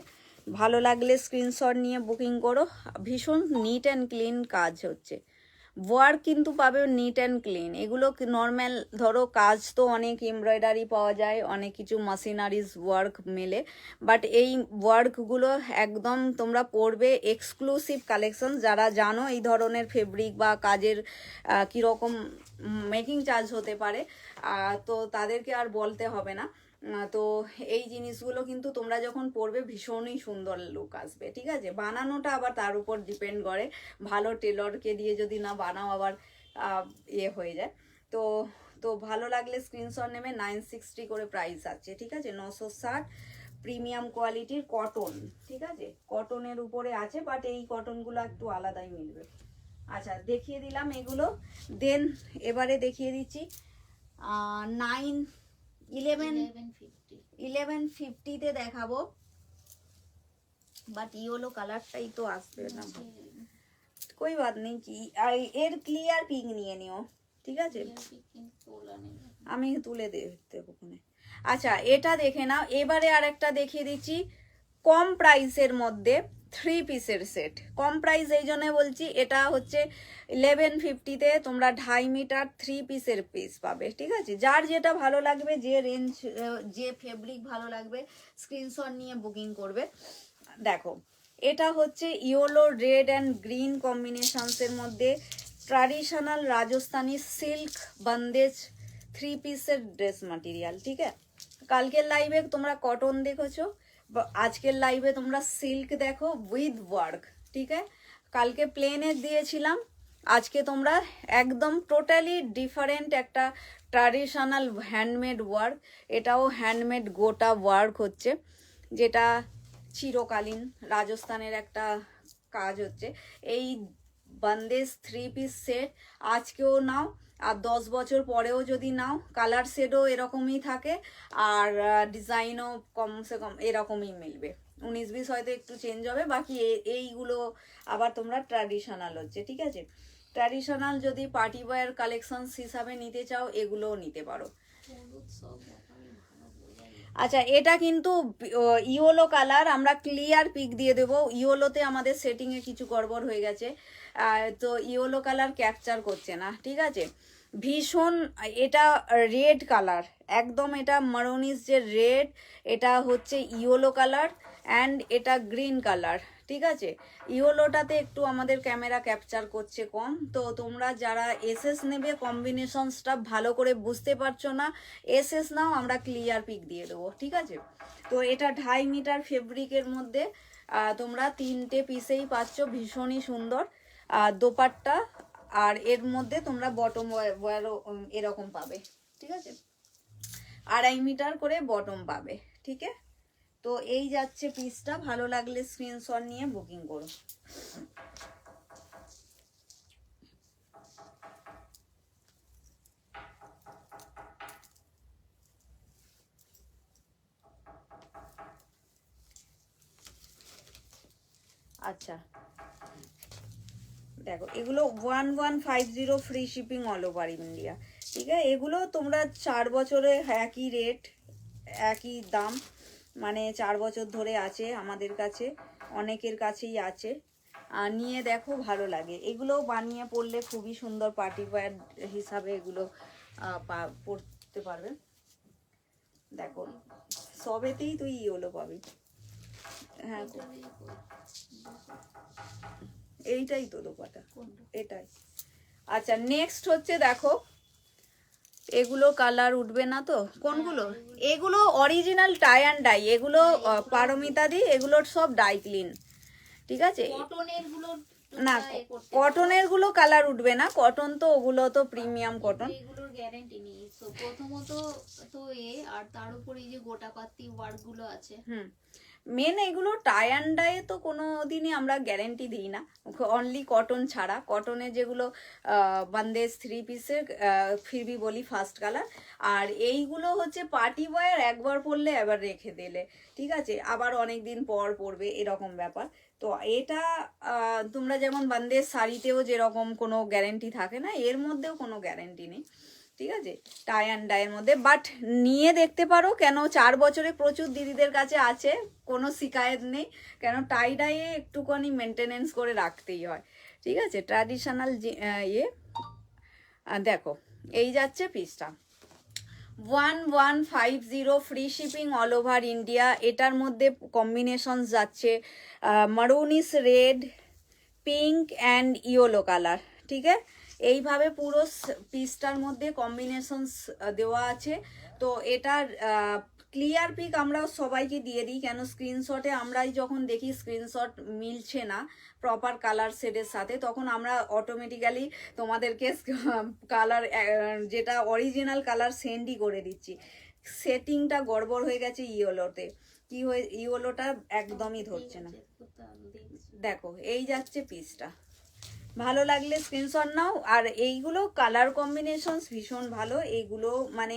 ভালো লাগলে স্ক্রিনশট নিয়ে বুকিং করো, ভীষণ নিট অ্যান্ড ক্লিন কাজ হচ্ছে। ওয়ার্ক কিন্তু পাবে নিট অ্যান্ড ক্লিন, এগুলো নর্মাল ধরো কাজ তো অনেক এমব্রয়ডারি পাওয়া যায়, অনেক কিছু মেশিনারিজ ওয়ার্ক মেলে, বাট এই ওয়ার্কগুলো একদম তোমরা পরবে এক্সক্লুসিভ কালেকশন। যারা জানো এই ধরনের ফেব্রিক বা কাজের কীরকম মেকিং চার্জ হতে পারে, তো তাদেরকে আর বলতে হবে না। তো এই জিনিসগুলো কিন্তু তোমরা যখন পরবে ভীষণই সুন্দর লুক আসবে, ঠিক আছে। বানানোটা আবার তার উপর ডিপেন্ড করে, ভালো টেলরকে দিয়ে যদি না বানাও আবার ইয়ে হয়ে যায়। তো তো ভালো লাগলে স্ক্রিনশট নেবে, 960 করে প্রাইস আছে, ঠিক আছে। 960 প্রিমিয়াম কোয়ালিটির কটন, ঠিক আছে, কটনের উপরে আছে, বাট এই কটনগুলো একটু আলাদাই মিলবে। আচ্ছা দেখিয়ে দিলাম এগুলো, দেন এবারে দেখিয়ে দিচ্ছি 1150-তে দেখাবো, বাট ইয়েলো কালারটাই তো আসবে না, কই বাদ নেই। কি আর এর ক্লিয়ার পিঙ্ক নিয়ে নিও, ঠিক আছে, আমি তুলে দেবো ওখানে। আচ্ছা এটা দেখে নাও, এবারে আর একটা দেখিয়ে দিচ্ছি কম প্রাইসের মধ্যে 3 পিসের সেট। কম প্রাইস এই জন্য বলছি, এটা হচ্ছে 1150-তে তোমরা 2.5 মিটার 3 পিসের পিস পাবে, ঠিক আছে। যার যেটা ভালো লাগবে, যে রেঞ্জ যে ফেব্রিক ভালো লাগবে স্ক্রিনশট নিয়ে বুকিং করবে। দেখো এটা হচ্ছে ইয়েলো রেড অ্যান্ড গ্রিন কম্বিনেশনসের মধ্যে ট্র্যাডিশনাল রাজস্থানী সিল্ক বন্দেজ 3 পিসের ড্রেস মাটেরিয়াল, ঠিক আছে। কালকের লাইভে তোমরা কটন দেখেছো, আজকের লাইভে তোমরা সিল্ক দেখো উইথ ওয়ার্ক, ঠিক আছে। কালকে প্লেনের দিয়েছিলাম, আজকে তোমরা একদম টোটালি ডিফারেন্ট একটা ট্র্যাডিশনাল হ্যান্ডমেড ওয়ার্ক, এটাও হ্যান্ডমেড গোটা ওয়ার্ক হচ্ছে, যেটা চিরকালীন রাজস্থানের একটা কাজ হচ্ছে। এই বন্দেজ 3 পিস সেট আজকেও নাও, আর 10 বছর পরেও যদি নাও, কালার শেডও এরকমই থাকে, আর ডিজাইনও কমসে কম এরকমই মিলবে। 19-20 হয়তো একটু চেঞ্জ হবে, বাকি এইগুলো আবার তোমরা ট্র্যাডিশনাল হচ্ছে, ঠিক আছে। ট্র্যাডিশনাল যদি পার্টি ওয়্যার কালেকশনস হিসাবে নিতে চাও, এগুলোও নিতে পারো। আচ্ছা এটা কিন্তু ইয়েলো কালার, আমরা ক্লিয়ার পিক দিয়ে দেবো। ইয়েলোতে আমাদের সেটিংয়ে কিছু গড়বড় হয়ে গেছে, তো ইয়েলো কালার ক্যাপচার করছে না, ঠিক আছে। ভীষণ এটা রেড কালার, একদম এটা মারুনিস যে রেড, এটা হচ্ছে ইয়েলো কালার অ্যান্ড এটা গ্রিন কালার, ঠিক আছে। ইয়েলোটাতে একটু আমাদের ক্যামেরা ক্যাপচার করছে কম, তো তোমরা যারা এসএস নেবে কম্বিনেশনসটা ভালো করে বুঝতে পারছো না, এসএস নাও, আমরা ক্লিয়ার পিক দিয়ে দেবো, ঠিক আছে। তো এটা 2.5 মিটার ফেব্রিকের মধ্যে তোমরা 3টে পিসেই পাচ্ছ, ভীষণই সুন্দর দোপাট্টা, আর এর মধ্যে তোমরা বটম ওয়্যারও এরকম পাবে, ঠিক আছে। 2.5 মিটার করে বটম পাবে, ঠিক আছে। তো এই যাচ্ছে পিসটা, ভালো লাগলে স্ক্রিনশট নিয়ে বুকিং করো। আচ্ছা দেখো এগুলো 1150 free shipping all over India. ঠিক আছে, এগুলো তোমরা 4 বছরে একই রেট, একই দাম, মানে 4 বছর ধরে আছে আমাদের কাছে, অনেকের কাছেই আছে। আর নিয়ে দেখো ভালো লাগে, এগুলো বানিয়ে পরলে খুবই সুন্দর পার্টি ওয়্যার হিসাবে এগুলো পরতে পারবে। দেখো সবেতেই তুই ইয়েলো পাবি। হ্যাঁ এইটাই তো দোপাটা, এটাই। আচ্ছা নেক্সট হচ্ছে দেখো, এগুলো কালার উঠবে না তো কোনগুলো, এগুলো অরিজিনাল টাই অ্যান্ড ডাই, এগুলো পারমিতা দি, এগুলোর সব ডাই ক্লিন। ঠিক আছে, কটনের গুলো না কটনের গুলো কালার উঠবে না, কটন তো ওগুলো তো প্রিমিয়াম কটন, এগুলোর গ্যারান্টি নেই। সো প্রথমত তো আর তার উপর এই যে গোটা পাত্তি ওয়ার্ক গুলো আছে। মেন এগুলো টাই অ্যান্ড ডাই তো কোনো দিনই আমরা গ্যারেন্টি দিই না, অনলি কটন ছাড়া। কটনের যেগুলো বান্দেজ 3 পিসের ফিরবি বলি ফার্স্ট কালার, আর এইগুলো হচ্ছে পার্টি ওয়্যার, একবার পরলে এবার রেখে দিলে ঠিক আছে, আবার অনেক দিন পর পরবে এরকম ব্যাপার। তো এটা তোমরা যেমন বান্দেজ শাড়িতেও যেরকম কোনো গ্যারেন্টি থাকে না, এর মধ্যেও কোনো গ্যারেন্টি নেই। ঠিক আছে, টাই অ্যান্ড ডাইয়ের মধ্যে, বাট নিয়ে দেখতে পারো, কেন 4 বছরে প্রচুর দিদিদের কাছে আছে, কোনো শিকায়ত নেই, কেন টাই ডাইয়ে একটুখানি মেনটেনেন্স করে রাখতেই হয়। ঠিক আছে, ট্র্যাডিশনাল ইয়ে। দেখো এই যাচ্ছে পিসটা 1150 free shipping all over India. এটার মধ্যে কম্বিনেশন যাচ্ছে maroonish red, pink and yellow colour. ঠিক আছে, এইভাবে পুরো পিসটার মধ্যে কম্বিনেশনস দেওয়া আছে। তো এটার ক্লিয়ার পিক আমরা সবাইকে দিয়ে দিই, কেন স্ক্রিনশটে আমরাই যখন দেখি স্ক্রিনশট মিলছে না প্রপার কালার শেডের সাথে, তখন আমরা অটোমেটিক্যালি তোমাদেরকে কালার যেটা অরিজিনাল কালার সেন্ডই করে দিচ্ছি। সেটিংটা গড়বড় হয়ে গেছে ইয়েলোতে, কি হয়ে ইয়েলোটা একদমই ধরছে না। দেখো এই যাচ্ছে পিসটা, ভালো লাগলে স্ক্রিনশট নাও। আর এইগুলো কালার কম্বিনেশন ভীষণ ভালো, এইগুলো মানে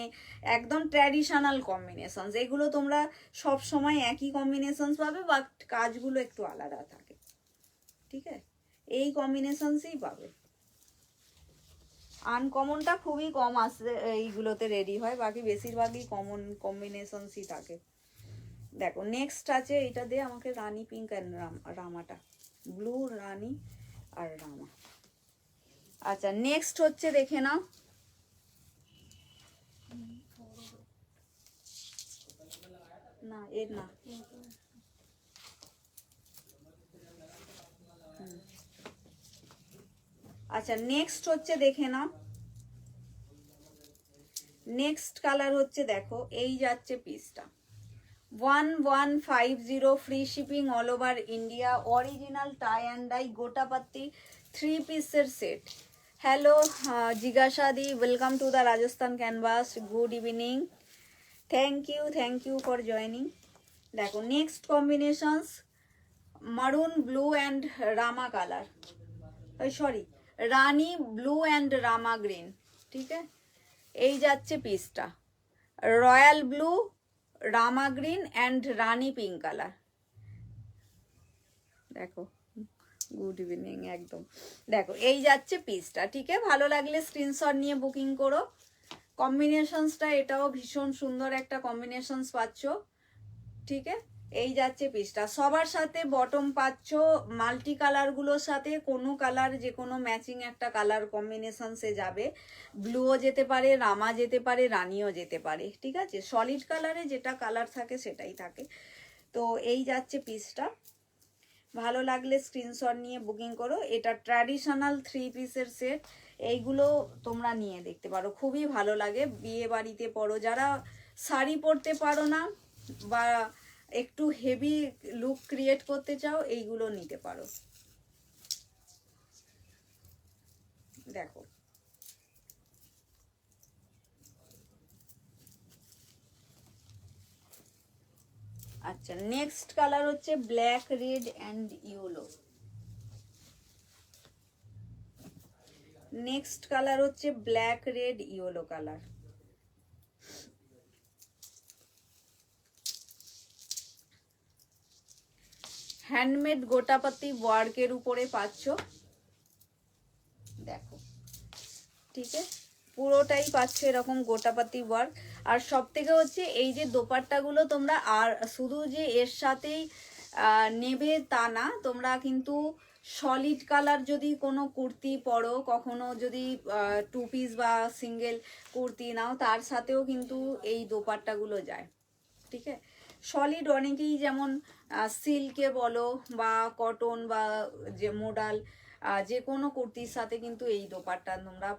একদম ট্র্যাডিশনাল কম্বিনেশন, এগুলো তোমরা সব সময় একই কম্বিনেশন পাবে, বাট কাজগুলো একটু আলাদা থাকে। ঠিক আছে, এই কম্বিনেশনসই পাবে, আনকমনটা খুবই কম আসে এইগুলোতে রেডি হয়, বাকি বেশিরভাগই কমন কম্বিনেশনসই থাকে। দেখো নেক্সট আছে, এটা দিয়ে আমাকে রানী পিঙ্ক অ্যান্ড রামাটা, ব্লু রানী আর রামা। আচ্ছা নেক্সট হচ্ছে দেখে নাও, না এর না, আচ্ছা নেক্সট হচ্ছে দেখে নাও, নেক্সট কালার হচ্ছে দেখো এই যাচ্ছে পিসটা 1150 free shipping all over India, original tie and dye গোটাপাত্তি 3 পিসের সেট। হ্যালো জিজ্ঞাসা di, welcome to the Rajasthan canvas, good evening, thank you for joining. দেখো next combinations maroon blue and Rama colour, sorry Rani blue and Rama green. ঠিক আছে, এই যাচ্ছে পিসটা royal blue, Rama green and Rani pink colour. দেখো গুড ইভিনিং একদম, দেখো এই যাচ্ছে পিসটা। ঠিক আছে, ভালো লাগলে স্ক্রিনশট নিয়ে বুকিং করো। কম্বিনেশনসটা এটাও ভীষণ সুন্দর একটা কম্বিনেশনস পাচ্ছ। ঠিক আছে, এই যাচ্ছে পিসটা, সবার সাথে বটম পাচ্ছ মাল্টি কালারগুলোর সাথে, কোনো কালার যে কোনো ম্যাচিং একটা কালার কম্বিনেশনসে যাবে, ব্লুও যেতে পারে, রামা যেতে পারে, রানিও যেতে পারে। ঠিক আছে, সলিড কালারে যেটা কালার থাকে সেটাই থাকে। তো এই যাচ্ছে পিসটা, ভালো লাগলে স্ক্রিনশট নিয়ে বুকিং করো। এটা ট্র্যাডিশনাল 3 পিসের সেট, এইগুলো তোমরা নিয়ে দেখতে পারো, খুবই ভালো লাগে। বিয়ে বাড়িতে পরো, যারা শাড়ি পরতে পারো না বা একটু হেভি লুক ক্রিয়েট করতে চাও, এইগুলো নিতে পারো। দেখো আচ্ছা নেক্সট কালার হচ্ছে black red and yellow. Next colour হচ্ছে black red yellow colour. Handmade গোটাপাতি ওয়ার্কের উপরে পাচ্ছ, দেখো, ঠিক আছে, পুরোটাই পাচ্ছ এরকম গোটাপাতি ওয়ার্ক। আর সব থেকে হচ্ছে এই যে দোপাট্টাগুলো তোমরা আর শুধু যে এর সাথেই নেবে তা না, তোমরা কিন্তু সলিড কালার যদি কোনো কুর্তি পরো, কখনো যদি 2 পিস বা সিঙ্গেল কুর্তি নাও, তার সাথেও কিন্তু এই দোপাট্টাগুলো যায়, ঠিক আছে। সলিড অনেকেই যেমন সিল্কে বলো বা কটন বা যে মোডাল যে কোনো কুর্তির সাথে কিন্তু এই দোপাট্টা তোমরা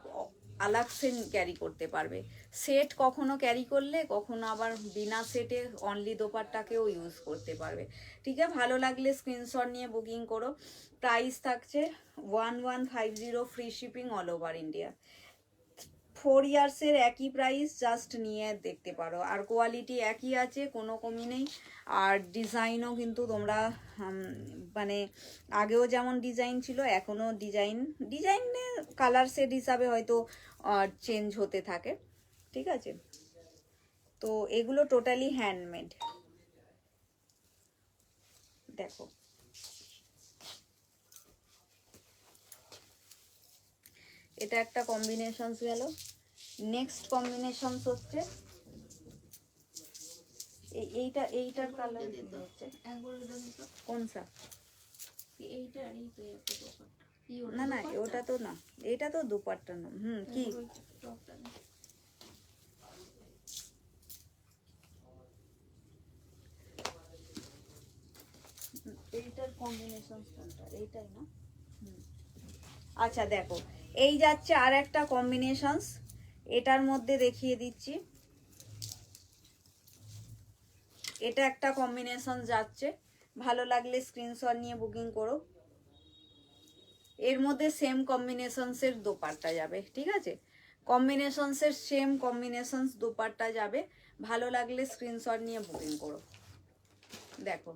আলাক্সে ক্যারি করতে পারবে। সেট কখনো ক্যারি করলে, কখনো আবার বিনা সেটে অনলি দোপাট্টাকেও ইউজ করতে পারবে, ঠিক আছে। ভালো লাগলে স্ক্রিনশট নিয়ে বুকিং করো। প্রাইস থাকছে 1150, free shipping all over India. 4 ইয়ার্সের একই প্রাইস, জাস্ট নিয়ে দেখতে পারো। আর কোয়ালিটি একই আছে, কোনো কমি নেই। আর ডিজাইনও কিন্তু তোমরা মানে আগেও যেমন ডিজাইন ছিল, এখনও ডিজাইনে কালার সেট হিসাবে হয়তো চেঞ্জ হতে থাকে, ঠিক আছে। তো এগুলো টোটালি হ্যান্ডমেড, দেখো। এটা একটা কম্বিনেশনস গেল। নেক্সট কম্বিনেশনস হচ্ছে এইটার কালার হচ্ছে কোনসা? না না, ওটা তো না, এটা তো দুপাট্টা না। কি এইটার কম্বিনেশন কোনটা? এইটাই না? আচ্ছা দেখো, এই যাচ্ছে আর একটা কম্বিনেশনস, এটার মধ্যে দেখিয়ে দিচ্ছি। এটা একটা কম্বিনেশন যাচ্ছে, ভালো লাগলে স্ক্রিনশট নিয়ে বুকিং করো। এর মধ্যে সেম কম্বিনেশনসের দোপাট্টা যাবে, ঠিক আছে। কম্বিনেশনসের সেম কম্বিনেশনস দোপাট্টা যাবে, ভালো লাগলে স্ক্রিনশট নিয়ে বুকিং করো। দেখো,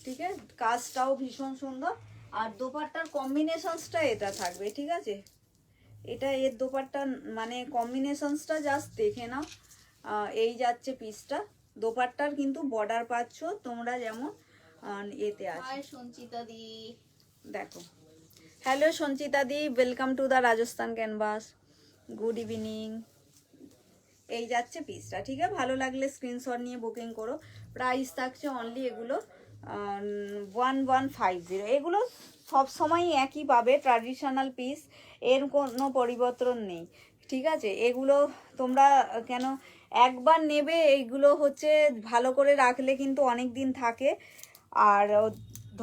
ঠিক আছে, কাজটাও ভীষণ সুন্দর। আর দোপাট্টার কম্বিনেশনসটা এটা থাকবে, ঠিক আছে। এটা এর দোপাট্টা মানে কম্বিনেশনসটা জাস্ট দেখে নাও। এই যাচ্ছে পিসটা, দোপাট্টার কিন্তু বর্ডার পাচ্ছ তোমরা যেমন এতে আছে। সঞ্চিতা দি, দেখো, hello Sanchita the, welcome to the Rajasthan canvas, good evening. এই যাচ্ছে পিসটা, ঠিক আছে। ভালো লাগলে স্ক্রিনশট নিয়ে বুকিং করো। প্রাইস থাকছে অনলি এগুলো 1150। এগুলো সবসময়ই একই পাবে, ট্র্যাডিশনাল পিস, এর কোনো পরিবর্তন নেই, ঠিক আছে। এগুলো তোমরা কেন একবার নেবে, এইগুলো হচ্ছে ভালো করে রাখলে কিন্তু অনেক দিন থাকে। আর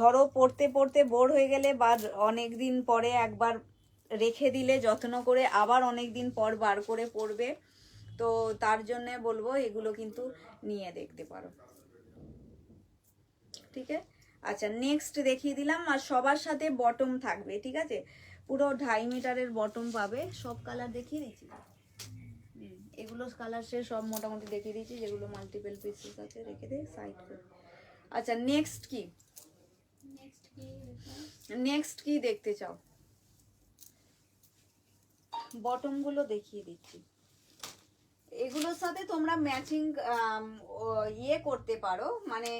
ধরো পড়তে পড়তে বোর হয়ে গেলে বা অনেক দিন পরে একবার রেখে দিলে যত্ন করে, আবার অনেক দিন পর বার করে পড়বে। তো তার জন্যে বলবো এগুলো কিন্তু নিয়ে দেখতে পারো, ঠিক আছে। আচ্ছা, নেক্সট দেখিয়ে দিলাম। আর সবার সাথে বটম থাকবে, ঠিক আছে, পুরো 2.5 মিটারের বটম পাবে। সব কালার দেখিয়ে দিচ্ছি, এগুলো কালার সে সব মোটামুটি দেখিয়ে দিচ্ছি, যেগুলো মাল্টিপল পিসেস আছে রেখে দে সাইড করে। আচ্ছা, নেক্সট কি দেখতে চাও? বটমগুলো দেখিয়ে দিচ্ছি। এগুলোর সাথে তোমরা ম্যাচিং ইয়ে করতে পারো, মানে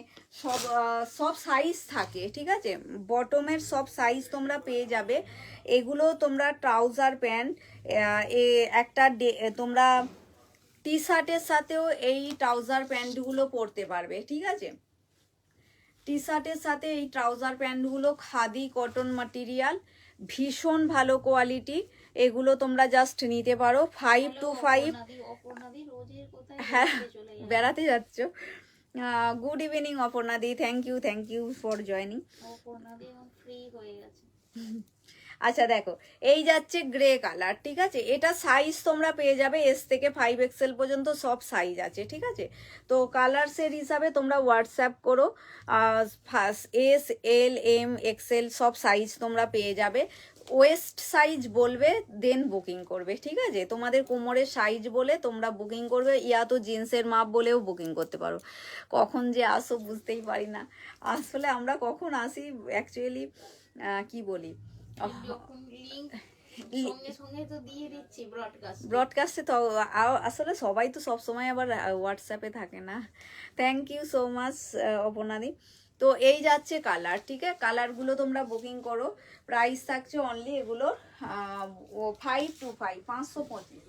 সব সাইজ থাকে, ঠিক আছে। বটমের সব সাইজ তোমরা পেয়ে যাবে। এগুলো তোমরা ট্রাউজার প্যান্ট একটা তোমরা টি শার্টের সাথেও এই ট্রাউজার প্যান্টগুলো পরতে পারবে, ঠিক আছে। টি শার্টের সাথে এই ট্রাউজার প্যান্টগুলো খাদি কটন ম্যাটেরিয়াল, ভীষণ ভালো কোয়ালিটি। এগুলো তোমরা জাস্ট নিতে পারো 5 to 5। হ্যাঁ, বেড়াতে যাচ্ছ? গুড ইভিনিং অপর্ণাদি, থ্যাংক ইউ ফর জয়নিং। আচ্ছা দেখো, এই যাচ্ছে গ্রে কালার, ঠিক আছে। এটা সাইজ তোমরা পেয়ে যাবে S থেকে 5XL পর্যন্ত সব সাইজ আছে, ঠিক আছে। তো কালার সেট হিসাবে তোমরা হোয়াটসঅ্যাপ করো, S, L, M, XL সব সাইজ তোমরা পেয়ে যাবে। ওয়েস্ট সাইজ বলবে, দেন বুকিং করবে, ঠিক আছে। তোমাদের কোমরের সাইজ বলে তোমরা বুকিং করবে, ইয়া তো জিন্সের মাপ বলেও বুকিং করতে পারো। কখন যে আসো বুঝতেই পারি না, আসলে আমরা কখন আসি অ্যাকচুয়ালি কি বলি, ব্রডকাস্টে তো আসলে সবাই তো সব সময় আবার হোয়াটসঅ্যাপে থাকে না। থ্যাংক ইউ সো মাচ অপর্ণাদি। তো এই যাচ্ছে কালার, ঠিক আছে, কালারগুলো তোমরা বুকিং করো। প্রাইস থাকছে অনলি এগুলোর 525, 525।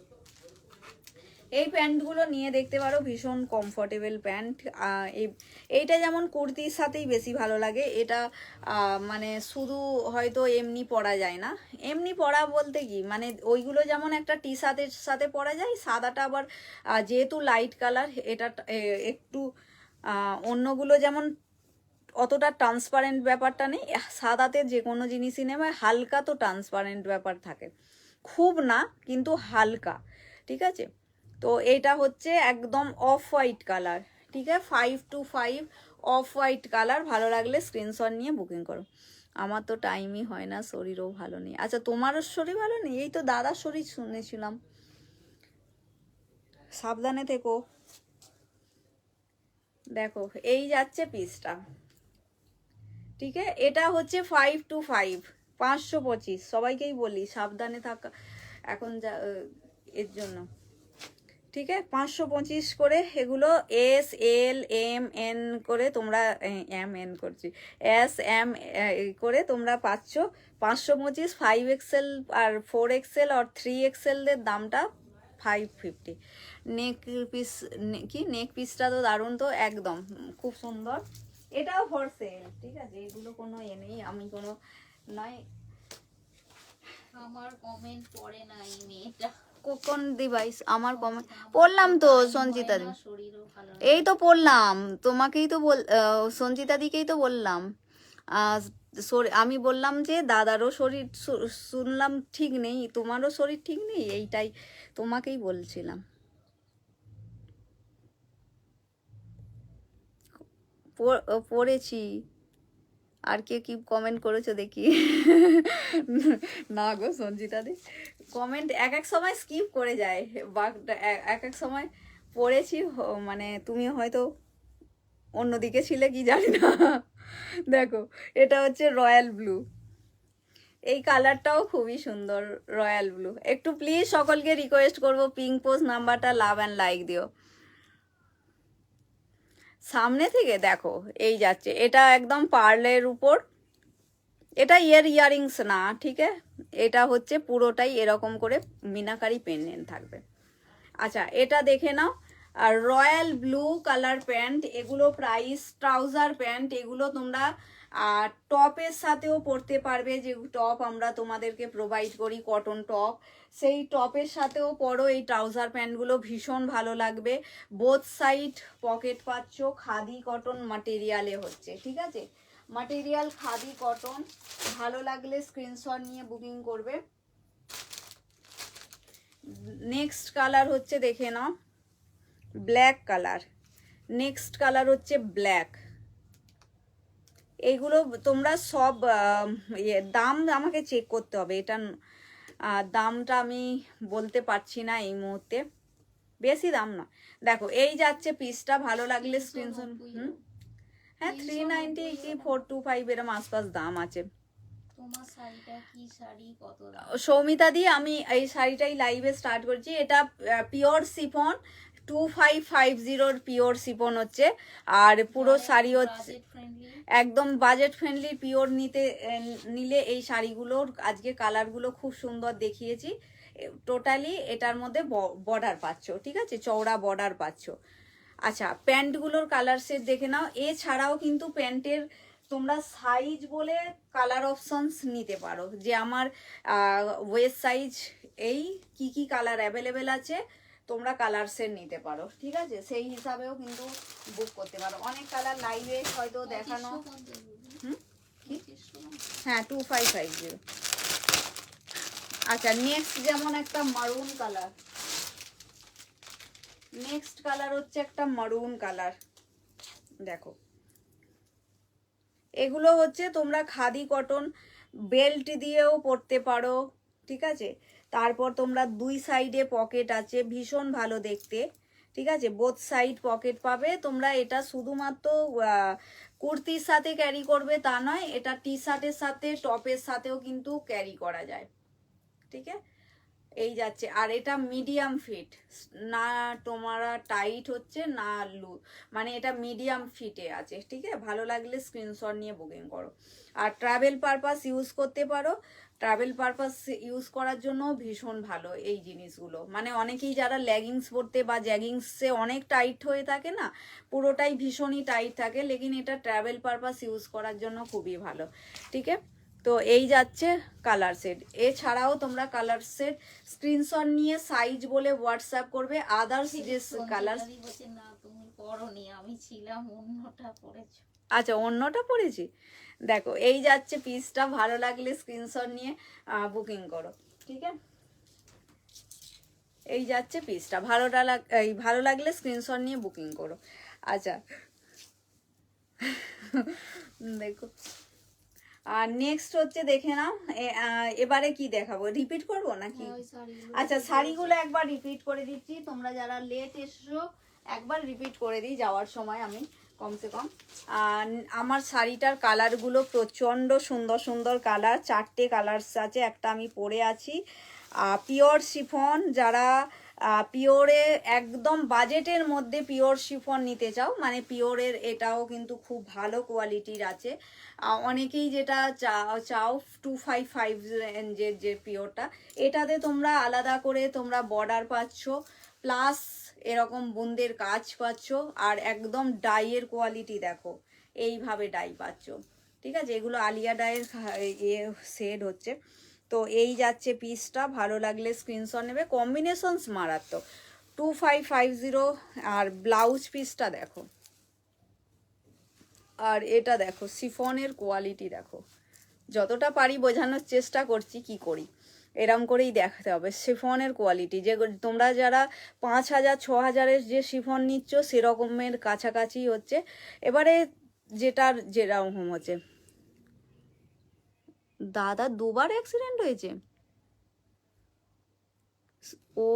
এই প্যান্টগুলো নিয়ে দেখতে পারো, ভীষণ কমফোর্টেবল প্যান্ট। এইটা যেমন কুর্তির সাথেই বেশি ভালো লাগে, এটা মানে শুধু হয়তো এমনি পরা যায় না। এমনি পরা বলতে কি, মানে ওইগুলো যেমন একটা টি শার্টের সাথে পরা যায়, সাদাটা আবার যেহেতু লাইট কালার, এটা একটু অন্যগুলো যেমন অতটা ট্রান্সপারেন্ট ব্যাপারটা নেই, সাদাতে যে কোনো জিনিসই নেবে হালকা তো ট্রান্সপারেন্ট ব্যাপার থাকে, খুব না কিন্তু হালকা, ঠিক আছে। তো এটা হচ্ছে একদম অফ হোয়াইট কালার, ঠিক আছে, 525 অফ হোয়াইট কালার। ভালো লাগলে স্ক্রিনশট নিয়ে বুকিং করো। আমার তো টাইমই হয় না, শরীরও ভালো নেই। আচ্ছা, তোমারও শরীর ভালো নেই? এই তো দাদার শরীর শুনেছিলাম, সাবধানে থেকো। দেখো এই যাচ্ছে পিসটা, ঠিক আছে, এটা হচ্ছে 525, 525। সবাইকেই বলি সাবধানে থাকা এখন যা এর জন্য, ঠিক আছে। 525 করে এগুলো, এস এল এম এন করে তোমরা, এম এন করছি, এস এম করে তোমরা পাচ্ছ। 525, 5XL আর 4XL আর 3XL-দের দামটা 550। নেক পিস, কি নেক পিসটা তো দারুণ, তো একদম খুব সুন্দর। এটাও ফর সেল, ঠিক আছে, এগুলো কোনো নেই, আমি কোনো নয়। আমার কমেন্ট পড়ে না এই মেয়েটা। কোন ডিভাইস? আমার কমেন্ট পড়লাম তো সঞ্চিতা দি, শরীরও ভালো না। এই তো পড়লাম, তোমাকেই তো সঞ্চিতা দিকেই তো বললাম। আমি বললাম যে দাদারও শরীর শুনলাম ঠিক নেই, তোমারও শরীর ঠিক নেই, এইটাই তোমাকেই বলছিলাম। পড়েছি। আর কে কি কমেন্ট করেছো দেখি। না গো সঞ্চিতা দি, কমেন্ট এক এক সময় স্কিপ করে যায়, বা এক এক সময় পড়েছি, মানে তুমি হয়তো অন্যদিকে ছিলে কি জানি না। দেখো এটা হচ্ছে রয়্যাল ব্লু, এই কালারটাও খুবই সুন্দর, রয়্যাল ব্লু। একটু প্লিজ সকলকে রিকোয়েস্ট করবো, পিঙ্ক পোস্ট নাম্বারটা লাভ অ্যান্ড লাইক দিও। সামনে থেকে দেখো এই যাচ্ছে, এটা একদম পার্লের উপর, এটা ইয়ারিংস না, ঠিক আছে, এটা হচ্ছে পুরোটাই এরকম করে মিনাকারি পেন্ডেন্ট থাকবে। আচ্ছা এটা দেখে নাও, আর রয়্যাল ব্লু কালার প্যান্ট, এগুলো প্রাইস, ট্রাউজার প্যান্ট, এগুলো তোমরা টপের সাথেও পরতে পারবে, যে টপ আমরা তোমাদেরকে প্রোভাইড করি, কটন টপ, সেই টপের সাথেও পরো এই ট্রাউজার প্যান্টগুলো, ভীষণ ভালো লাগবে। বোথ সাইড পকেট পাচ্ছ, খাদি কটন মাটেরিয়ালে হচ্ছে, ঠিক আছে, মাটেরিয়াল খাদি কটন। ভালো লাগলে স্ক্রিনশট নিয়ে বুকিং করবে। নেক্সট কালার হচ্ছে দেখে নাও, ব্ল্যাক কালার। নেক্সট কালার হচ্ছে ব্ল্যাক। এইগুলো তোমরা সব দাম আমাকে চেক করতে হবে, এটা দামটা আমি বলতে পারছি না এই মুহূর্তে, বেশি দাম না। দেখো এই যাচ্ছে পিসটা, ভালো লাগলে স্ক্রিনশট। হ্যাঁ 390 কি 425 এরম আশপাশ দাম আছে। তোমার শাড়িটা কি শাড়ি, কত দাম? সৌমিতা দি, আমি এই শাড়িটাই লাইভে স্টার্ট করছি, এটা পিওর শিফন, 2550 পিওর শিফন হচ্ছে, আর পুরো শাড়ি হচ্ছে একদম বাজেট ফ্রেন্ডলি। পিওর নিলে এই শাড়িগুলোর আজকে কালারগুলো খুব সুন্দর দেখিয়েছি। টোটালি এটার মধ্যে বর্ডার পাচ্ছ, ঠিক আছে, চওড়া বর্ডার পাচ্ছ। আচ্ছা প্যান্টগুলোর কালার সেট দেখে নাও। এছাড়াও কিন্তু প্যান্টের তোমরা সাইজ বলে কালার অপশনস নিতে পারো, যে আমার ওয়েস্ট সাইজ এই কি কি কালার অ্যাভেলেবেল আছে, তোমরা কালার সেট নিতে পারো, ঠিক আছে, সেই হিসাবেও কিন্তু বুক করতে পারো। অনেক কালার লাইভে হয়তো দেখানো। হ্যাঁ 2550। আচ্ছা নেক্সট যেমন একটা মারুন কালার, নেক্সট কালার হচ্ছে একটা মারুন কালার। দেখো এগুলো হচ্ছে তোমরা খাদি কটন বেল্ট দিয়েও পরতে পারো, ঠিক আছে, তারপর তোমরা দুই সাইডে পকেট আছে, ভীষণ ভালো দেখতে, ঠিক আছে, বোথ সাইড পকেট পাবে তোমরা। এটা শুধুমাত্র কুর্তির সাথে ক্যারি করবে তা নয়, এটা টি শার্টের সাথে টপের সাথেও কিন্তু ক্যারি করা যায়, ঠিক আছে। এই যাচ্ছে, আর এটা মিডিয়াম ফিট, না তোমার টাইট হচ্ছে না মানে এটা মিডিয়াম ফিটে আছে, ঠিক আছে। ভালো লাগলে স্ক্রিনশট নিয়ে বুকিং করো। আর ট্রাভেল পারপাস ইউজ করতে পারো, ট্রাভেল পারপাস ইউজ করার জন্য ভীষণ ভালো এই জিনিসগুলো। মানে অনেকেই যারা লেগিংস পরতে বা জ্যাগিংসে অনেক টাইট হয়ে থাকে না, পুরোটাই ভীষণই টাইট থাকে, লেকিন এটা ট্রাভেল পারপাস ইউজ করার জন্য খুবই ভালো, ঠিক আছে। তো এই যাচ্ছে কালার সেট। এছাড়াও তোমরা কালার সেট স্ক্রিনশট নিয়ে সাইজ বলে হোয়াটসঅ্যাপ করবে। আদার্স যে কালার, না তুমি পরনি, আমি ছিলাম অন্যটা পরেছো। আচ্ছা অন্যটা পরেছি। দেখো এই যাচ্ছে পিসটা, ভালো লাগলে স্ক্রিনশট নিয়ে বুকিং করো, ঠিক আছে। এই যাচ্ছে পিসটা, ভালো লাগলে স্ক্রিনশট নিয়ে বুকিং করো। আচ্ছা দেখো, আর নেক্সট হচ্ছে দেখে নাও, এবারে কি দেখাবো, রিপিট করবো নাকি? আচ্ছা শাড়িগুলো একবার রিপিট করে দিচ্ছি, তোমরা যারা লেট এসছো একবার রিপিট করে দিই যাওয়ার সময় আমি কমসে কম। আমার শাড়িটার কালারগুলো প্রচণ্ড সুন্দর সুন্দর কালার, 4টে কালার্স আছে, একটা আমি পরে আছি। পিওর শিফন, যারা পিওরে একদম বাজেটের মধ্যে পিওর শিফন নিতে চাও, মানে পিওরের এটাও কিন্তু খুব ভালো কোয়ালিটির আছে। অনেকেই যেটা চাও 255 রেঞ্জের যে পিওরটা, এটাতে তোমরা আলাদা করে তোমরা বর্ডার পাচ্ছ, প্লাস এরকম বুন্দের কাজ পাচ্ছ, আর একদম ডাইয়ের কোয়ালিটি দেখো, এইভাবে ডাই পাচ্ছ, ঠিক আছে। এগুলো আলিয়া ডাইয়ের শেড হচ্ছে। তো এই যাচ্ছে পিসটা, ভালো লাগলে স্ক্রিনশট নেবে, কম্বিনেশনস মারাত্মক। 2550। আর ব্লাউজ পিসটা দেখো, আর এটা দেখো শিফনের কোয়ালিটি দেখো, যতটা পারি বোঝানোর চেষ্টা করছি কি করি, এরম করেই দেখাতে হবে। শিফনের কোয়ালিটি যে তোমরা যারা 5000 6000-এর যে শিফন নিচ্ছ সেরকমের কাছাকাছি হচ্ছে। এবারে যেটার যেরকম হচ্ছে, দাদা দুবার অ্যাক্সিডেন্ট হয়েছে। ও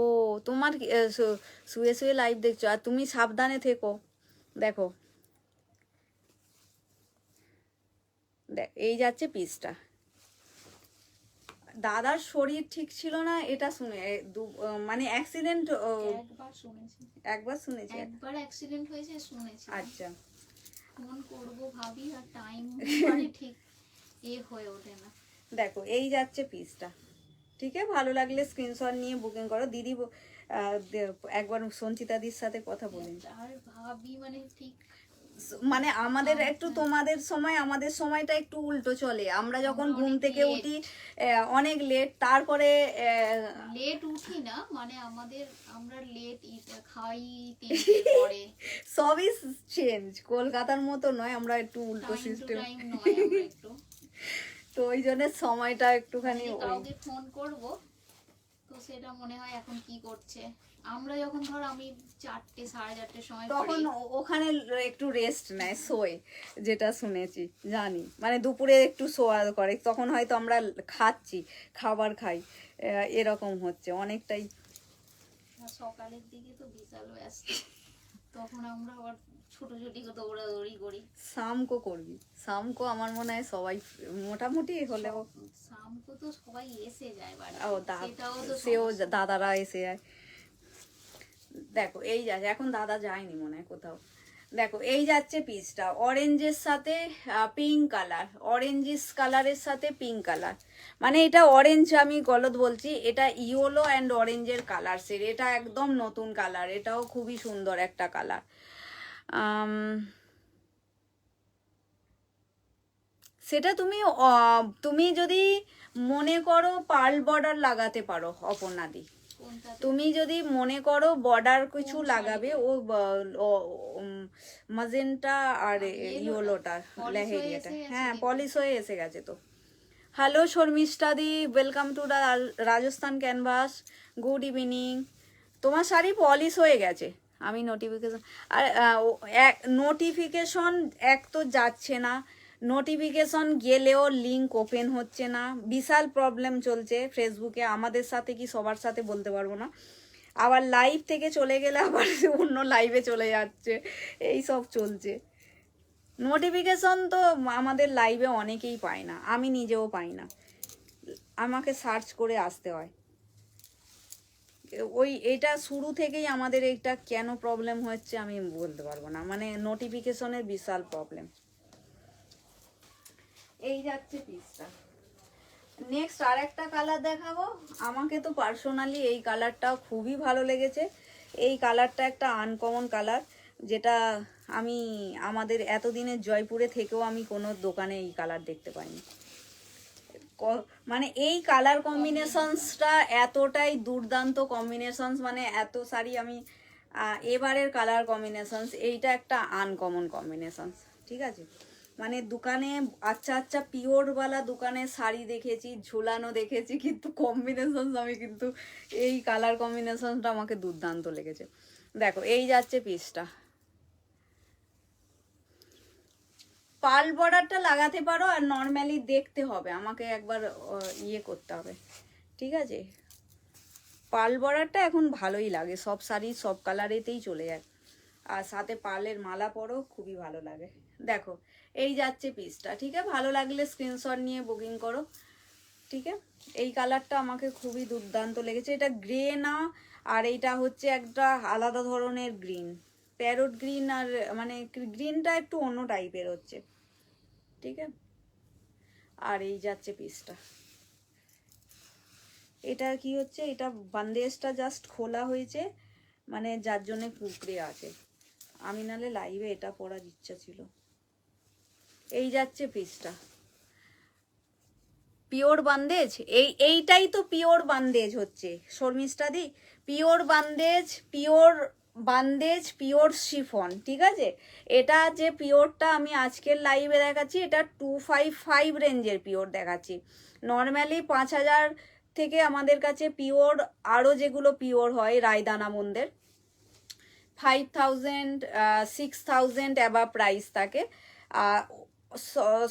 তোমার শুয়ে শুয়ে লাইভ দেখছো, আর তুমি সাবধানে থেকো। দেখো দেখ এই যাচ্ছে পিসটা, দাদার শরীর ঠিক ছিল না এটা শুনে মানে অ্যাক্সিডেন্ট একবার শুনেছি, একবার অ্যাক্সিডেন্ট হয়েছে শুনেছি। আচ্ছা ফোন করব ভাবি আর টাইম মানে ঠিক হয়ে ওঠে না। দেখো এই যাচ্ছে পিসটা, ঠিক আছে। ভালো লাগলে স্ক্রিনশট নিয়ে বুকিং করো। দিদি একবার সঞ্চিতাদির সাথে কথা বলেন, আর ভাবি মানে ঠিক মানে আমাদের একটু তোমাদের সময় আমাদের সময়টা একটু উল্টো চলে, আমরা যখন ঘুম থেকে উঠি অনেক লেট, তারপরে লেট উঠি না, মানে আমরা লেট খাই 3টের পরে, সবই চেঞ্জ, কলকাতার মতো নয়, আমরা একটু উল্টো সিস্টেম, তো ওই জন্য সময়টা একটুখানি কাউকে ফোন করব তো সেটা মনে হয় এখন কি করছে। আমরা যখন ধর আমি 4টে 4:30 সময় তখন ওখানে একটু রেস্ট নেয়, শোয়, যেটা শুনেছি জানি, মানে দুপুরে একটু শোয়া করে, তখন হয়তো আমরা খাচ্ছি, খাবার খাই, এরকম হচ্ছে অনেকটাই। সকালের দিকে তো বিশাল ব্যস্ত, তখন আমরা আবার ছোটাছুটি দৌড়াদৌড়ি করি। শামকো করবি, শামকো আমার মনে হয় সবাই মোটামুটি হলেও, শামকো তো সবাই এসে যায় বাড়ি, সেও দাদারা এসে যায়। দেখো এই যাচ্ছে, এখন দাদা যায়নি মনে হয় কোথাও। দেখো এই যাচ্ছে পিসটা, অরেঞ্জের সাথে পিঙ্ক কালার, অরেঞ্জিস কালারের সাথে পিঙ্ক কালার, মানে এটা অরেঞ্জ, আমি গলত বলছি, এটা ইয়েলো অ্যান্ড অরেঞ্জের কালার সেট, এটা একদম নতুন কালার, এটাও খুবই সুন্দর একটা কালার। সেটা তুমি যদি মনে করো পার্ল বর্ডার লাগাতে পারো অপর্ণাদি, তুমি যদি মনে করো বর্ডার কিছু লাগাবে, ও মাজেন্টা আর ইয়েলোটার লেহেরিয়াটা, হ্যাঁ পলিশ হয়ে এসে গেছে তো। হ্যালো শর্মিষ্ঠাদি, welcome to the Rajasthan canvas, good evening. তোমার শাড়ি পলিশ হয়ে গেছে, আমি নোটিফিকেশন, আর নোটিফিকেশন এক তো যাচ্ছে না, নোটিফিকেশন গেলেও লিঙ্ক ওপেন হচ্ছে না, বিশাল প্রবলেম চলছে ফেসবুকে, আমাদের সাথে কি সবার সাথে বলতে পারবো না, আবার লাইভ থেকে চলে গেলে আবার অন্য লাইভে চলে যাচ্ছে, এই সব চলছে। নোটিফিকেশন তো আমাদের লাইভে অনেকেই পায় না, আমি নিজেও পাই না, আমাকে সার্চ করে আসতে হয়। ওই এটা শুরু থেকেই আমাদের এটা কেন প্রবলেম হচ্ছে আমি বলতে পারবো না, মানে নোটিফিকেশনের বিশাল প্রবলেম। এই যাচ্ছে পিসটা। নেক্সট আর একটা কালার দেখাবো। আমাকে তো পার্সোনালি এই কালারটাও খুবই ভালো লেগেছে। এই কালারটা একটা আনকমন কালার, যেটা আমি আমাদের এতদিনের জয়পুরে থেকেও আমি কোনো দোকানে এই কালার দেখতে পাইনি। মানে এই কালার কম্বিনেশনসটা এতটাই দুর্দান্ত কম্বিনেশনস, মানে এত শাড়ি আমি এবারের কালার কম্বিনেশনস এইটা একটা আনকমন কম্বিনেশনস, ঠিক আছে। মানে দোকানে আচ্ছা আচ্ছা পিওরওয়ালা দোকানে শাড়ি দেখেছি, ঝুলানো দেখেছি, কিন্তু কম্বিনেশনস আমি কিন্তু এই কালার কম্বিনেশনসটা আমাকে দুর্দান্ত লেগেছে। দেখো এই যাচ্ছে পিসটা। পাল বর্ডারটা লাগাতে পারো, আর নর্মালি দেখতে হবে, আমাকে একবার ইয়ে করতে হবে, ঠিক আছে। পাল বর্ডারটা এখন ভালোই লাগে, সব শাড়ি সব কালারেতেই চলে যায়, আর সাথে পার্লের মালা পরো খুবই ভালো লাগে। দেখো এই যাচ্ছে পিসটা, ঠিক আছে। ভালো লাগলে স্ক্রিনশট নিয়ে বুকিং করো, ঠিক আছে। এই কালারটা আমাকে খুবই দুর্দান্ত লেগেছে। এটা গ্রে না, আর এইটা হচ্ছে একটা আলাদা ধরনের গ্রিন, প্যারট গ্রিন, আর মানে গ্রিনটা একটু অন্য টাইপের হচ্ছে, ঠিক আছে। আর এই যাচ্ছে পিসটা। এটা কি হচ্ছে, এটা বান্দেজটা জাস্ট খোলা হয়েছে, মানে যার জন্য কুকড়ে আছে। আমি নালে লাইভে এটা পরার ইচ্ছা ছিল। এই যাচ্ছে পিসটা। পিওর বান্দেজ, এইটাই তো পিওর বান্দেজ হচ্ছে শর্মিষ্ঠা দি, পিওর বান্দেজ, পিওর বান্দেজ, পিওর শিফন, ঠিক আছে। এটা যে পিওরটা আমি আজকের লাইভে দেখাচ্ছি, এটা 255 রেঞ্জের পিওর দেখাচ্ছি। নর্মালি 5000 থেকে আমাদের কাছে পিওর আরও যেগুলো পিওর হয় রায়দানা মন্দের 5000 6000 অ্যাবাভ প্রাইস থাকে।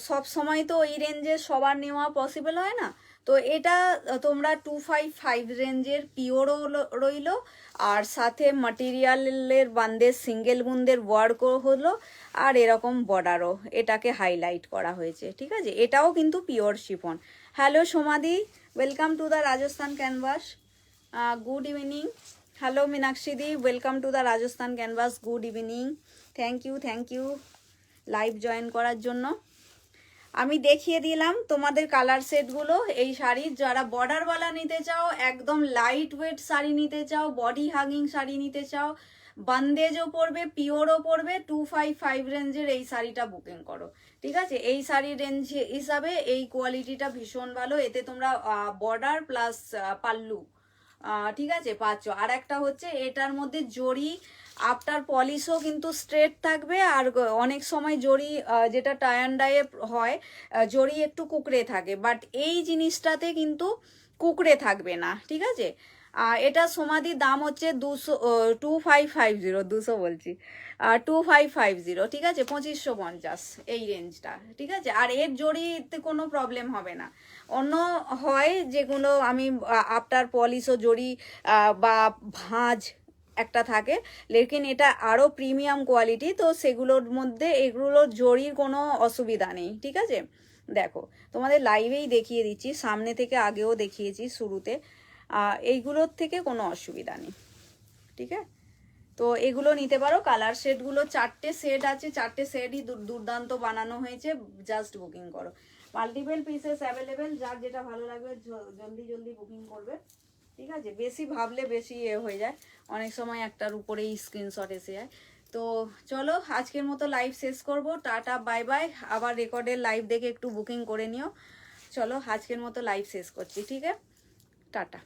সব সময় তো ওই রেঞ্জে সবার নেওয়া পসিবল হয় না, তো এটা তোমরা 255 রেঞ্জের পিওরও রইলো, আর সাথে মাটেরিয়ালের বান্দের সিঙ্গেল বুন্দের ওয়ার্কও হলো, আর এরকম বর্ডারও এটাকে হাইলাইট করা হয়েছে, ঠিক আছে। এটাও কিন্তু পিওর শিফন। হ্যালো সোমাদি, welcome to the Rajasthan canvas, good evening. Hello Meenakshi di, welcome to the Rajasthan canvas, good evening. Thank you live join করার জন্য। আমি দেখিয়ে দিলাম তোমাদের কালার সেটগুলো। এই শাড়ির যারা বর্ডারওয়ালা নিতে চাও, একদম লাইট ওয়েট শাড়ি নিতে চাও, বডি হাগিং শাড়ি নিতে চাও, বান্দেজও পড়বে, পিওরও পড়বে, 255 রেঞ্জের এই শাড়িটা বুকিং করো, ঠিক আছে। এই শাড়ির রেঞ্জ হিসাবে এই কোয়ালিটিটা ভীষণ ভালো। এতে তোমরা বর্ডার প্লাস পাল্লু, ঠিক আছে, পাচ্ছ। আর একটা হচ্ছে এটার মধ্যে জরি আফটার পলিশও কিন্তু স্ট্রেট থাকবে, আর অনেক সময় জরি যেটা টাই অ্যান্ড ডাইয়ে হয় জরি একটু কুকড়ে থাকে, বাট এই জিনিসটাতে কিন্তু কুকড়ে থাকবে না, ঠিক আছে। এটা সমাধির দাম হচ্ছে 200 বলছি 2550, ঠিক আছে, 2550 এই রেঞ্জটা, ঠিক আছে। আর এর জড়িতে কোনো প্রবলেম হবে না। অন্য হয় যেগুলো আমি আফটার পলিশও জড়ি বা ভাঁজ একটা থাকে, লেকিন এটা আরও প্রিমিয়াম কোয়ালিটি, তো সেগুলোর মধ্যে এগুলোর জরির কোনো অসুবিধা নেই, ঠিক আছে। দেখো তোমাদের লাইভেই দেখিয়ে দিচ্ছি, সামনে থেকে আগেও দেখিয়েছি শুরুতে, এইগুলোর থেকে কোনো অসুবিধা নেই, ঠিক আছে। তো এগুলো নিতে পারো। কালার সেটগুলো 4টে সেট আছে, 4টে সেটই দুর্দান্ত বানানো হয়েছে, জাস্ট বুকিং করো। মাল্টিপল পিসেস অ্যাভেলেবেল, যার যেটা ভালো লাগবে জলদি বুকিং করবে, ঠিক আছে। বেশি ভাবলে বেশি হয়ে যায়, অনেক সময় একটার উপরেই স্ক্রিনশট এসে যায়। তো চলো আজকের মতো লাইভ শেষ করব, টাটা বাই বাই। আবার রেকর্ডের লাইভ দেখে একটু বুকিং করে নিও। চলো আজকের মতো লাইভ শেষ করছি, ঠিক আছে, টাটা।